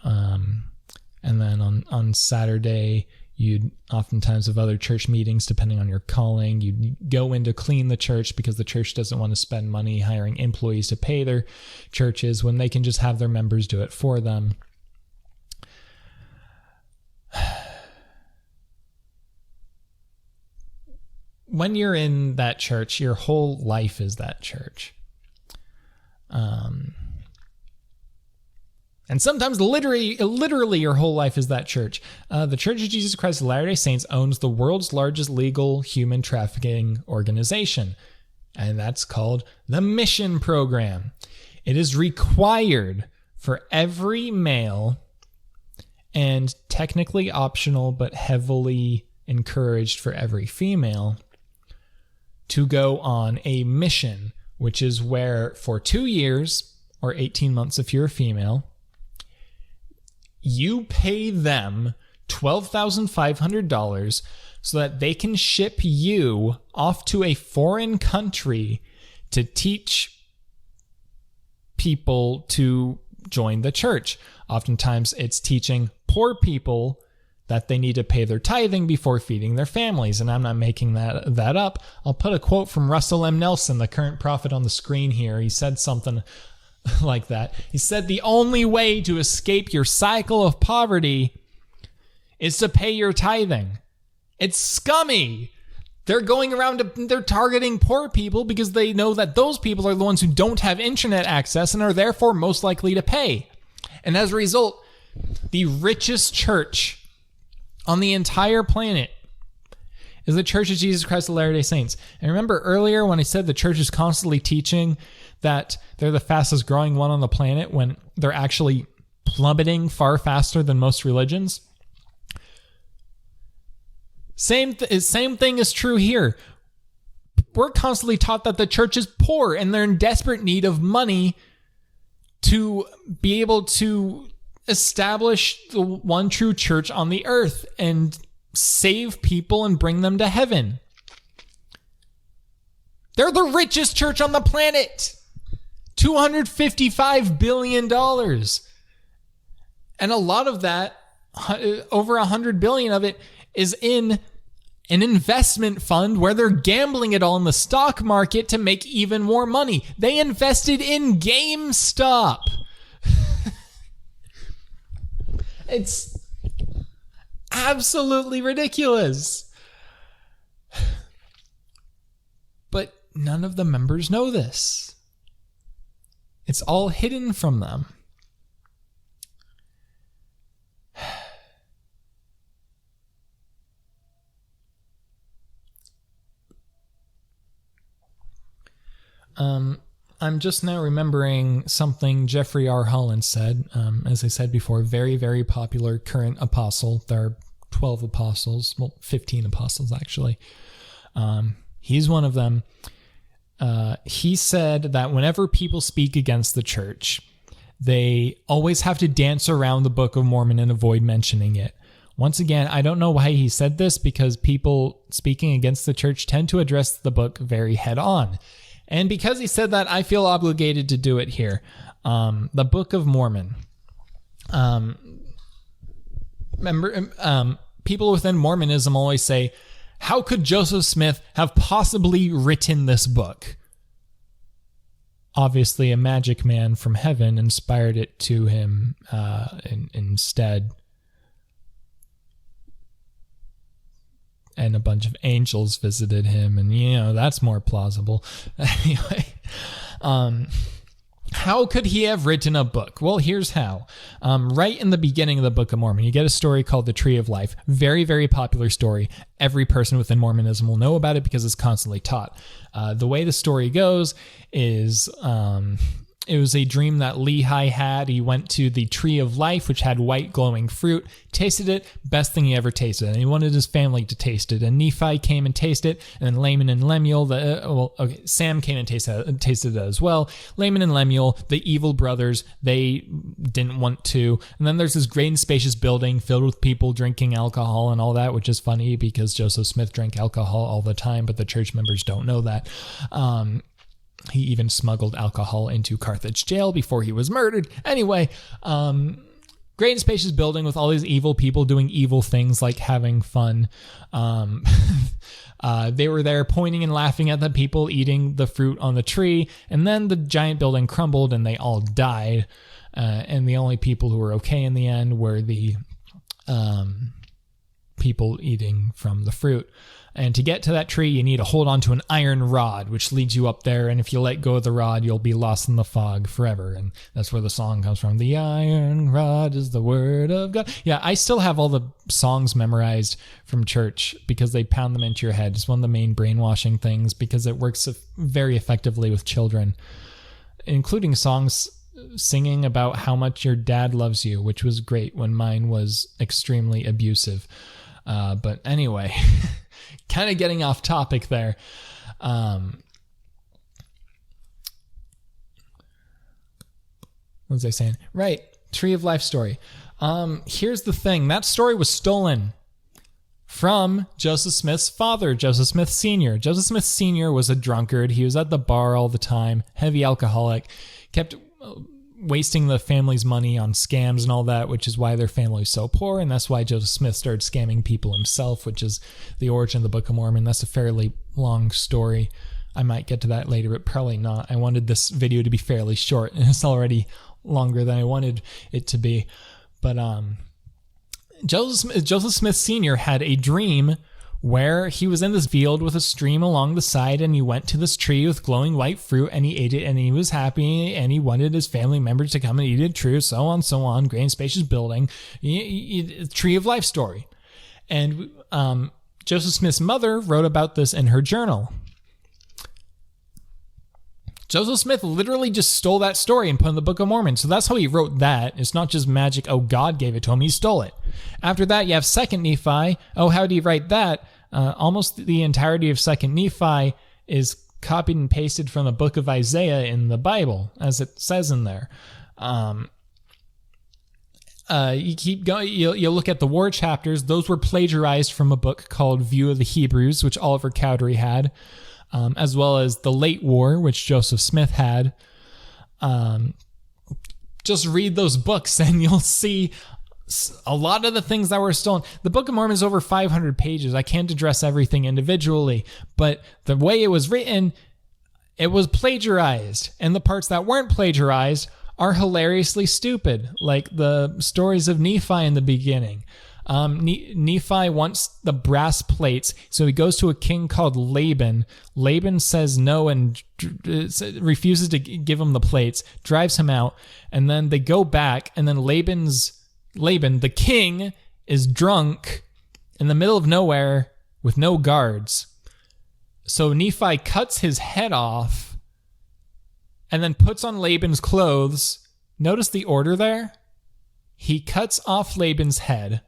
And then on Saturday, you'd oftentimes have other church meetings depending on your calling. You'd go in to clean the church because the church doesn't want to spend money hiring employees to pay their churches when they can just have their members do it for them. When you're in that church, your whole life is that church. And sometimes literally your whole life is that church. The Church of Jesus Christ of Latter-day Saints owns the world's largest legal human trafficking organization, and that's called the Mission Program. It is required for every male, and technically optional but heavily encouraged for every female, to go on a mission, which is where for 2 years, or 18 months if you're a female, you pay them $12,500 so that they can ship you off to a foreign country to teach people to join the church. Oftentimes it's teaching poor people that they need to pay their tithing before feeding their families. And I'm not making that up. I'll put a quote from Russell M. Nelson, the current prophet, on the screen here. He said something like that. He said, the only way to escape your cycle of poverty is to pay your tithing. It's scummy. They're going around, they're targeting poor people because they know that those people are the ones who don't have internet access and are therefore most likely to pay. And as a result, the richest church on the entire planet is the Church of Jesus Christ of Latter-day Saints. And remember earlier when I said the church is constantly teaching that they're the fastest growing one on the planet when they're actually plummeting far faster than most religions? Same thing is true here. We're constantly taught that the church is poor and they're in desperate need of money to be able to establish the one true church on the earth and save people and bring them to heaven. They're the richest church on the planet. $255 billion. And a lot of that, over $100 billion of it, is in an investment fund where they're gambling it all in the stock market to make even more money. They invested in GameStop. It's absolutely ridiculous. But none of the members know this. It's all hidden from them. I'm just now remembering something Jeffrey R. Holland said. As I said before, very, very popular current apostle. There are 12 apostles, well, 15 apostles actually. He's one of them. He said that whenever people speak against the church, they always have to dance around the Book of Mormon and avoid mentioning it. Once again, I don't know why he said this, because people speaking against the church tend to address the book very head on. And because he said that, I feel obligated to do it here. The Book of Mormon. People within Mormonism always say, how could Joseph Smith have possibly written this book? Obviously, a magic man from heaven inspired it to him instead. And a bunch of angels visited him, and, that's more plausible. Anyway, how could he have written a book? Well, here's how. Right in the beginning of the Book of Mormon, you get a story called the Tree of Life. Very, very popular story. Every person within Mormonism will know about it because it's constantly taught. The way the story goes is it was a dream that Lehi had. He went to the Tree of Life, which had white glowing fruit, tasted it, best thing he ever tasted, and he wanted his family to taste it. And Nephi came and tasted it, and then Laman and Lemuel, Sam came and tasted it as well. Laman and Lemuel, the evil brothers, they didn't want to. And then there's this great and spacious building filled with people drinking alcohol and all that, which is funny because Joseph Smith drank alcohol all the time, but the church members don't know that. He even smuggled alcohol into Carthage jail before he was murdered. Anyway, great and spacious building with all these evil people doing evil things like having fun. They were there pointing and laughing at the people eating the fruit on the tree. And then the giant building crumbled and they all died. And the only people who were okay in the end were the people eating from the fruit. And to get to that tree, you need to hold on to an iron rod, which leads you up there. And if you let go of the rod, you'll be lost in the fog forever. And that's where the song comes from. The iron rod is the word of God. Yeah, I still have all the songs memorized from church because they pound them into your head. It's one of the main brainwashing things because it works very effectively with children, including songs singing about how much your dad loves you, which was great when mine was extremely abusive. But anyway... kind of getting off topic there. What was I saying? Right. Tree of Life story. Here's the thing. That story was stolen from Joseph Smith's father, Joseph Smith Sr. Joseph Smith Sr. was a drunkard. He was at the bar all the time, heavy alcoholic, kept wasting the family's money on scams and all that, which is why their family is so poor, and that's why Joseph Smith started scamming people himself, which is the origin of the Book of Mormon. That's a fairly long story. I might get to that later, but probably not. I wanted this video to be fairly short, and it's already longer than I wanted it to be. But Joseph Smith Sr. had a dream where he was in this field with a stream along the side, and he went to this tree with glowing white fruit, and he ate it, and he was happy, and he wanted his family members to come and eat it too, so on, great and spacious building, Tree of Life story. And Joseph Smith's mother wrote about this in her journal. Joseph Smith literally just stole that story and put it in the Book of Mormon. So that's how he wrote that. It's not just magic, oh, God gave it to him, he stole it. After that, you have 2nd Nephi. Oh, how did he write that? Almost the entirety of 2nd Nephi is copied and pasted from the book of Isaiah in the Bible, as it says in there. You keep going, you'll look at the war chapters. Those were plagiarized from a book called View of the Hebrews, which Oliver Cowdery had. As well as the late war, which Joseph Smith had. Just read those books and you'll see a lot of the things that were stolen. The Book of Mormon is over 500 pages. I can't address everything individually, but the way it was written, it was plagiarized. And the parts that weren't plagiarized are hilariously stupid, like the stories of Nephi in the beginning. Nephi wants the brass plates, so he goes to a king called Laban. Laban says no and refuses to give him the plates, drives him out, and then they go back, and then Laban, the king, is drunk in the middle of nowhere with no guards. So Nephi cuts his head off and then puts on Laban's clothes. Notice the order there? He cuts off Laban's head.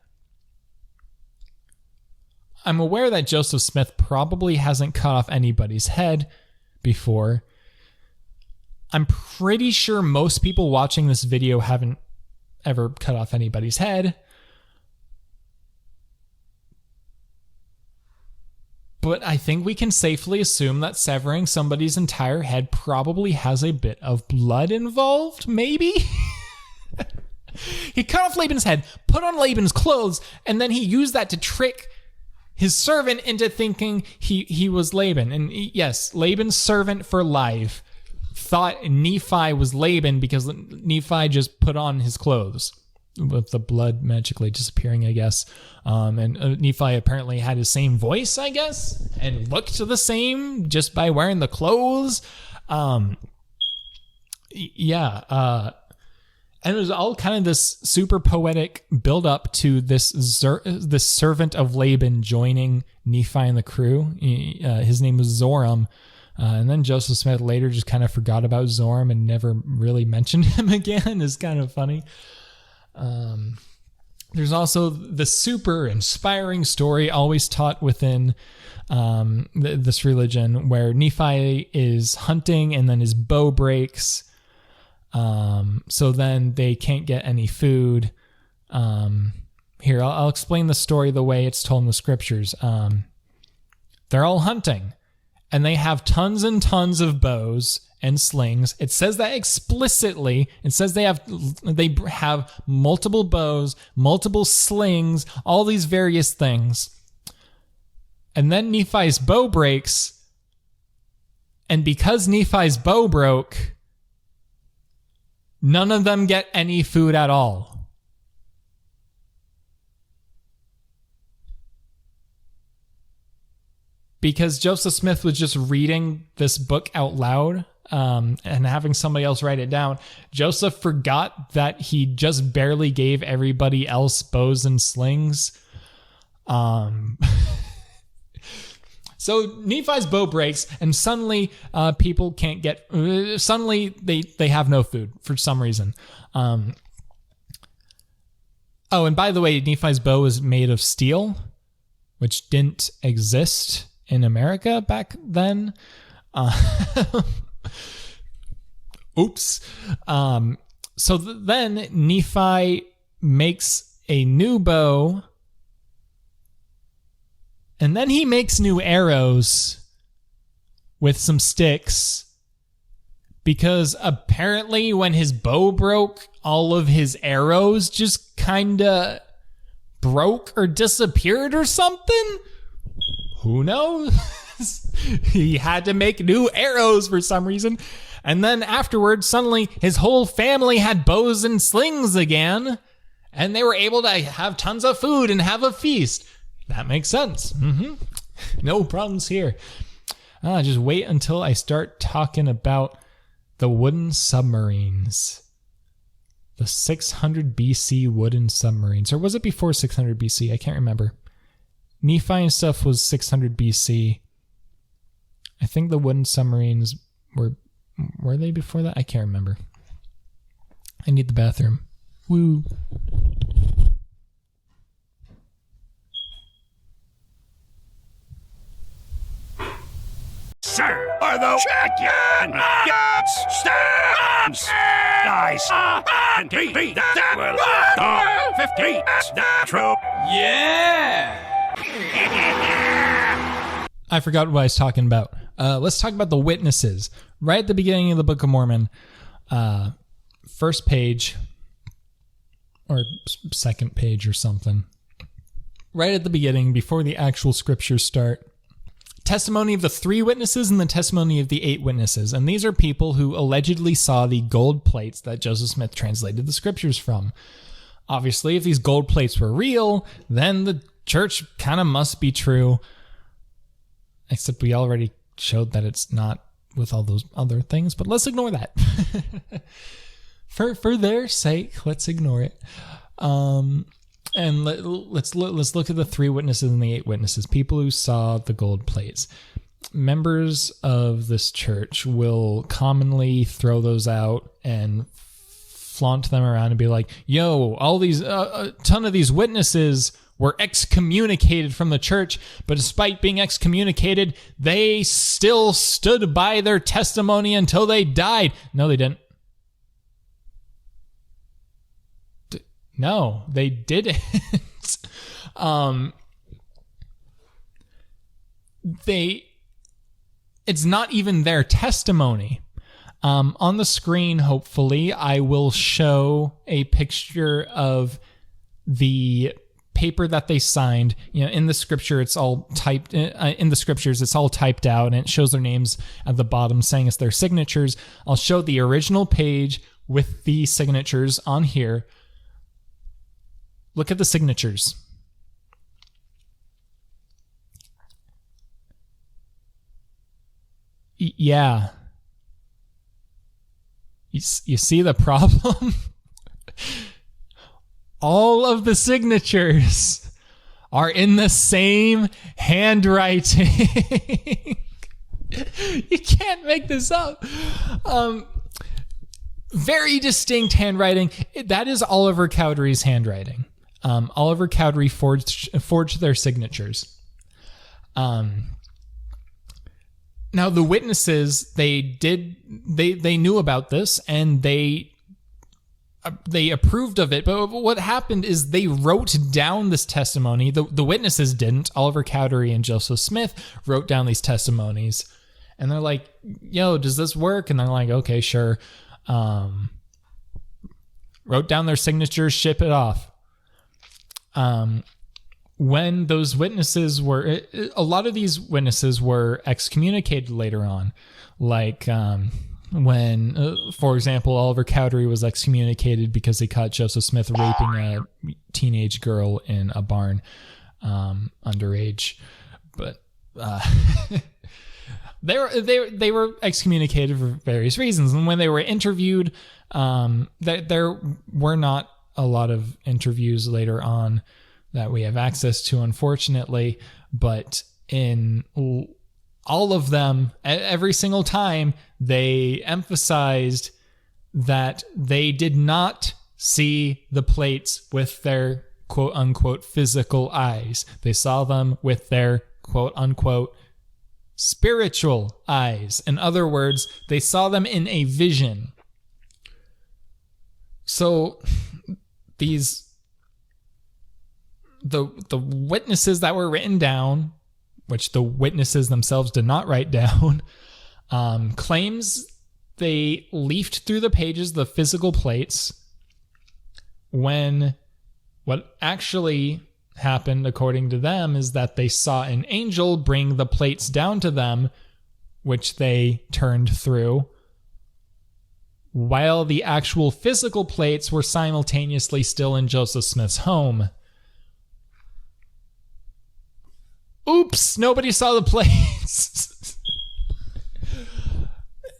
I'm aware that Joseph Smith probably hasn't cut off anybody's head before. I'm pretty sure most people watching this video haven't ever cut off anybody's head. But I think we can safely assume that severing somebody's entire head probably has a bit of blood involved, maybe? He cut off Laban's head, put on Laban's clothes, and then he used that to trick his servant into thinking he was Laban. And yes, Laban's servant for life thought Nephi was Laban because Nephi just put on his clothes, with the blood magically disappearing, I guess. And Nephi apparently had his same voice, I guess, and looked the same just by wearing the clothes. And it was all kind of this super poetic build up to this servant of Laban joining Nephi and the crew. His name was Zoram. And then Joseph Smith later just kind of forgot about Zoram and never really mentioned him again. It's kind of funny. There's also the super inspiring story always taught within this religion where Nephi is hunting and then his bow breaks. So then they can't get any food. Here, I'll explain the story the way it's told in the scriptures. They're all hunting and they have tons and tons of bows and slings. It says that explicitly. It says they have multiple bows, multiple slings, all these various things. And then Nephi's bow breaks. And because Nephi's bow broke, none of them get any food at all. Because Joseph Smith was just reading this book out loud and having somebody else write it down. Joseph forgot that he just barely gave everybody else bows and slings. So Nephi's bow breaks, and suddenly people can't get... suddenly they have no food for some reason. And by the way, Nephi's bow is made of steel, which didn't exist in America back then. Oops. So then Nephi makes a new bow, and then he makes new arrows with some sticks, because apparently when his bow broke, all of his arrows just kinda broke or disappeared or something. Who knows? He had to make new arrows for some reason. And then afterwards, suddenly his whole family had bows and slings again. And they were able to have tons of food and have a feast. That makes sense. No problems here. Just wait until I start talking about the wooden submarines. The 600 BC wooden submarines. Or was it before 600 BC? I can't remember. Nephi and stuff was 600 BC. I think the wooden submarines were they before that? I can't remember. I need the bathroom. Woo. Sir, are the chicken nuggets, stamps, dice, and beat that will 50 natural. Yeah! I forgot what I was talking about. Let's talk about the witnesses. Right at the beginning of the Book of Mormon, first page, or second page or something. Right at the beginning, before the actual scriptures start. Testimony of the 3 witnesses and the testimony of the 8 witnesses. And these are people who allegedly saw the gold plates that Joseph Smith translated the scriptures from. Obviously, if these gold plates were real, then the church kind of must be true. Except we already showed that it's not with all those other things, but let's ignore that. For their sake, let's ignore it. And let's look at the 3 witnesses and the 8 witnesses, people who saw the gold plates. members of this church will commonly throw those out and flaunt them around and be like, yo, all these, a ton of these witnesses were excommunicated from the church, but despite being excommunicated, they still stood by their testimony until they died. No, they didn't. No, they didn't. It's not even their testimony. On the screen, hopefully, I will show a picture of the paper that they signed. In the scripture, it's all typed in the scriptures. It's all typed out, and it shows their names at the bottom, saying it's their signatures. I'll show the original page with the signatures on here. Look at the signatures. Yeah. You see the problem? All of the signatures are in the same handwriting. You can't make this up. Very distinct handwriting. That is Oliver Cowdery's handwriting. Oliver Cowdery forged their signatures. Now the witnesses, they knew about this and they approved of it. But what happened is they wrote down this testimony. The witnesses didn't. Oliver Cowdery and Joseph Smith wrote down these testimonies, and they're like, "Yo, does this work?" And they're like, "Okay, sure." Wrote down their signatures, ship it off. When those witnesses were, a lot of these witnesses were excommunicated later on. Like when, for example, Oliver Cowdery was excommunicated because he caught Joseph Smith raping a teenage girl in a barn, underage. But they were excommunicated for various reasons. And when they were interviewed, there were not a lot of interviews later on that we have access to, unfortunately, but in all of them, every single time, they emphasized that they did not see the plates with their quote-unquote physical eyes. They saw them with their quote-unquote spiritual eyes. In other words, they saw them in a vision. So the witnesses that were written down, which the witnesses themselves did not write down, claims they leafed through the pages the physical plates, when what actually happened, according to them, is that they saw an angel bring the plates down to them, which they turned through, while the actual physical plates were simultaneously still in Joseph Smith's home. Oops, nobody saw the plates.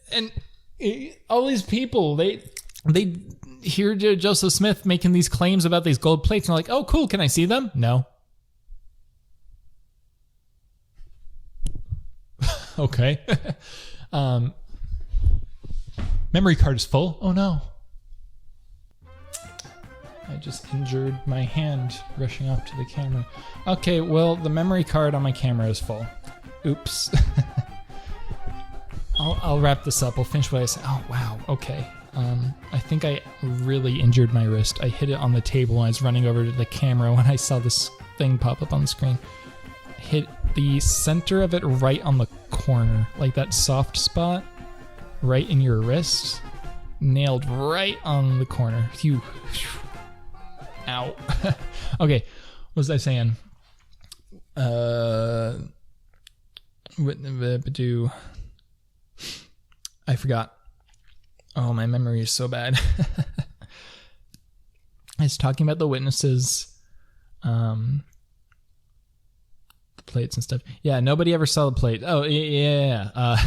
And all these people, they hear Joseph Smith making these claims about these gold plates, and they're like, oh, cool, can I see them? No. Okay. Memory card is full. Oh, no. I just injured my hand rushing up to the camera. Okay, well, the memory card on my camera is full. Oops. I'll wrap this up. I'll finish what I said. Oh, wow. Okay. I think I really injured my wrist. I hit it on the table when I was running over to the camera when I saw this thing pop up on the screen. Hit the center of it right on the corner, like that soft spot right in your wrist. Nailed right on the corner. Phew. Ow. Okay, what was I saying? I forgot. Oh, my memory is so bad. I was talking about the witnesses, the plates and stuff. Yeah, nobody ever saw the plate. Oh, yeah.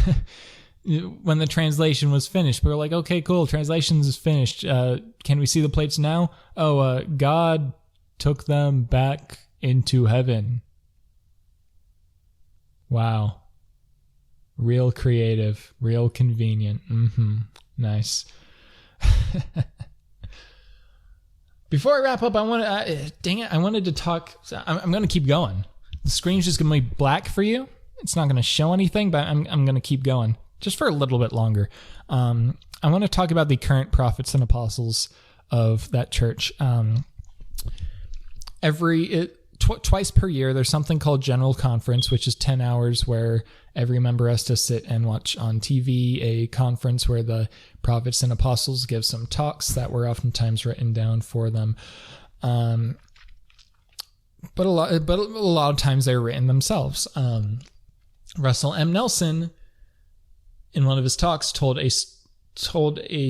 When the translation was finished, we were like, okay, cool, translation is finished. Can we see the plates now? Oh, God took them back into heaven. Wow. Real creative, real convenient. Nice. Before I wrap up, I wanted to talk. I'm going to keep going. The screen's just going to be black for you. It's not going to show anything, but I'm going to keep going just for a little bit longer. I want to talk about the current prophets and apostles of that church. Twice per year, there's something called General Conference, which is 10 hours where every member has to sit and watch on TV a conference where the prophets and apostles give some talks that were oftentimes written down for them. But a lot of times they're written themselves. Russell M. Nelson, in one of his talks, told a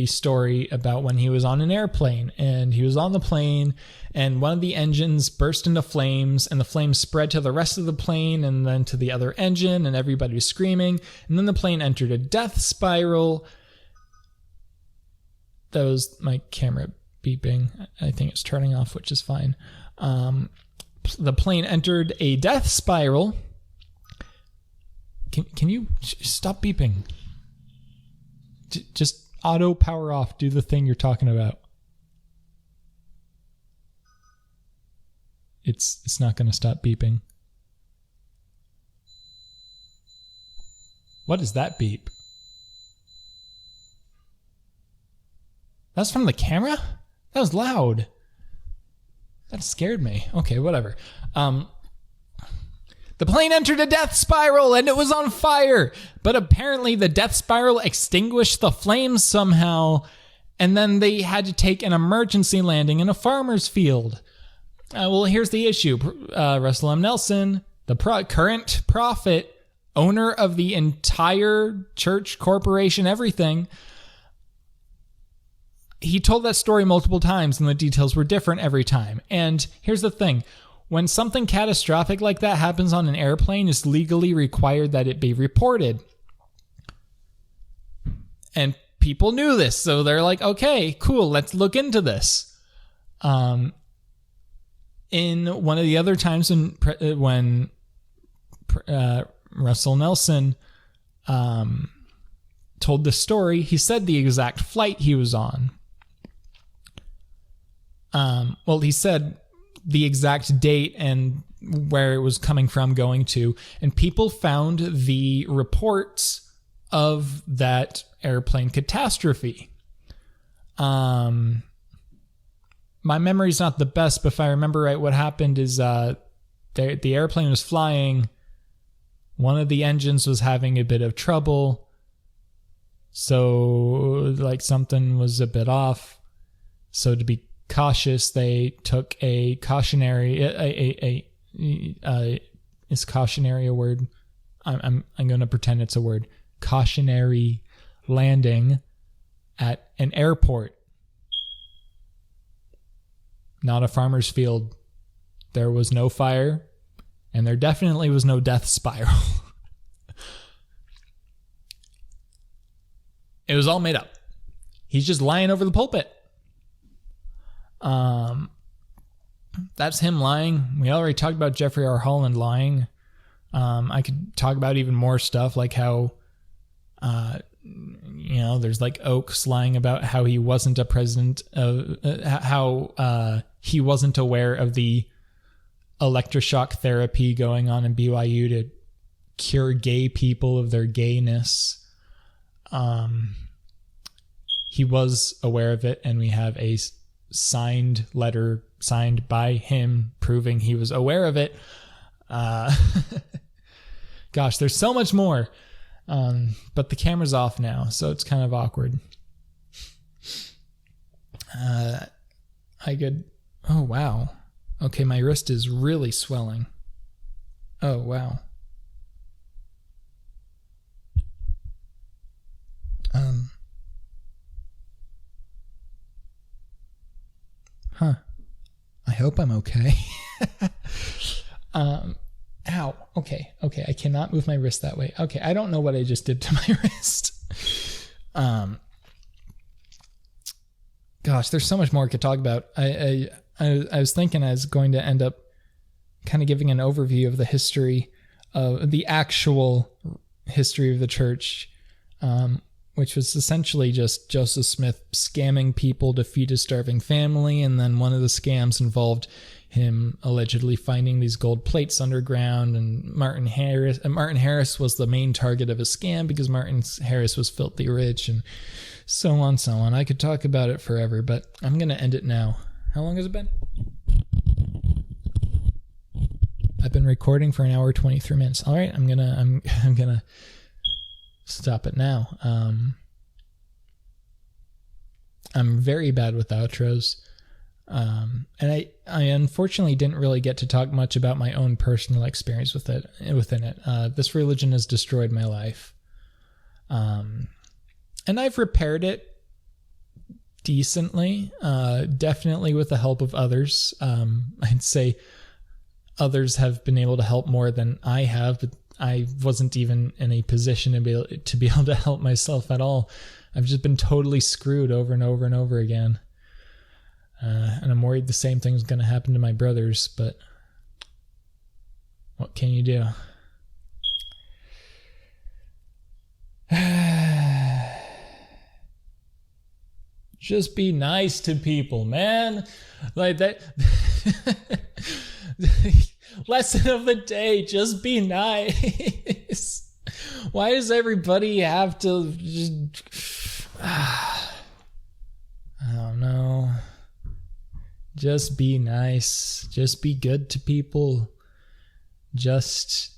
story about when he was on an airplane, and he was on the plane and one of the engines burst into flames, and the flames spread to the rest of the plane and then to the other engine, and everybody was screaming, and then the plane entered a death spiral. That was my camera beeping. I think it's turning off, which is fine. The plane entered a death spiral. Can you stop beeping? Just auto power off. Do the thing you're talking about. It's not going to stop beeping. What is that beep? That's from the camera? That was loud. That scared me. Okay, whatever. The plane entered a death spiral and it was on fire, but apparently the death spiral extinguished the flames somehow, and then they had to take an emergency landing in a farmer's field. Well, here's the issue. Russell M. Nelson, the current prophet, owner of the entire church, corporation, everything, he told that story multiple times and the details were different every time. And here's the thing. When something catastrophic like that happens on an airplane, it's legally required that it be reported. And people knew this, so they're like, okay, cool, let's look into this. In one of the other times when Russell Nelson told the story, he said the exact flight he was on. He said the exact date and where it was coming from, going to, and people found the reports of that airplane catastrophe. My memory's not the best, but if I remember right, what happened is the airplane was flying. One of the engines was having a bit of trouble. So, something was a bit off. So to be cautious, they took a cautionary, is cautionary a word? I'm going to pretend it's a word. Cautionary landing at an airport. Not a farmer's field. There was no fire, and there definitely was no death spiral. It was all made up. He's just lying over the pulpit. That's him lying. We already talked about Jeffrey R. Holland lying. I could talk about even more stuff, like how, there's Oakes lying about how he wasn't a president of, how he wasn't aware of the electroshock therapy going on in BYU to cure gay people of their gayness. He was aware of it, and we have a signed letter signed by him proving he was aware of it. Gosh, there's so much more. But the camera's off now, so it's kind of awkward. Oh, wow. Okay, my wrist is really swelling. Oh, wow. I hope I'm okay. Ow. Okay. I cannot move my wrist that way. Okay, I don't know what I just did to my wrist. Gosh, there's so much more I could talk about. I was thinking I was going to end up kind of giving an overview of the history of the actual history of the church, which was essentially just Joseph Smith scamming people to feed his starving family. And then one of the scams involved him allegedly finding these gold plates underground, and Martin Harris was the main target of a scam because Martin Harris was filthy rich, and so on. I could talk about it forever, but I'm going to end it now. How long has it been? I've been recording for an hour 23 minutes. All right, I'm gonna stop it now. I'm very bad with outros. And I unfortunately didn't really get to talk much about my own personal experience within it. This religion has destroyed my life. And I've repaired it decently, definitely with the help of others. I'd say others have been able to help more than I have, but I wasn't even in a position to be able to help myself at all. I've just been totally screwed over and over and over again. And I'm worried the same thing's going to happen to my brothers, but what can you do? Just be nice to people, man. Like that. Lesson of the day, just be nice. Why does everybody have to just... I don't know. Just be nice. Just be good to people. Just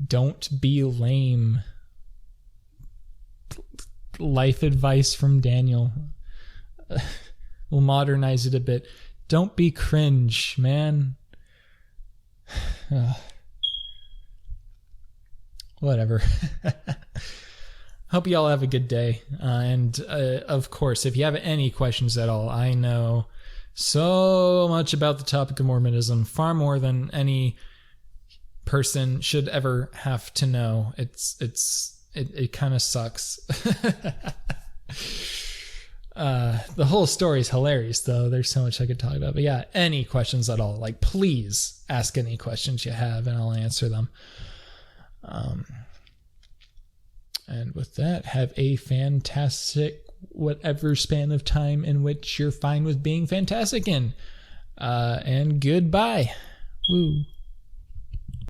don't be lame. Life advice from Daniel. We'll modernize it a bit. Don't be cringe, man. Whatever. Hope you all have a good day. And of course, if you have any questions at all, I know so much about the topic of Mormonism, far more than any person should ever have to know. It kind of sucks. The whole story is hilarious, though. There's so much I could talk about. But yeah, any questions at all, like, please ask any questions you have and I'll answer them. And with that, have a fantastic whatever span of time in which you're fine with being fantastic in. And goodbye. Woo.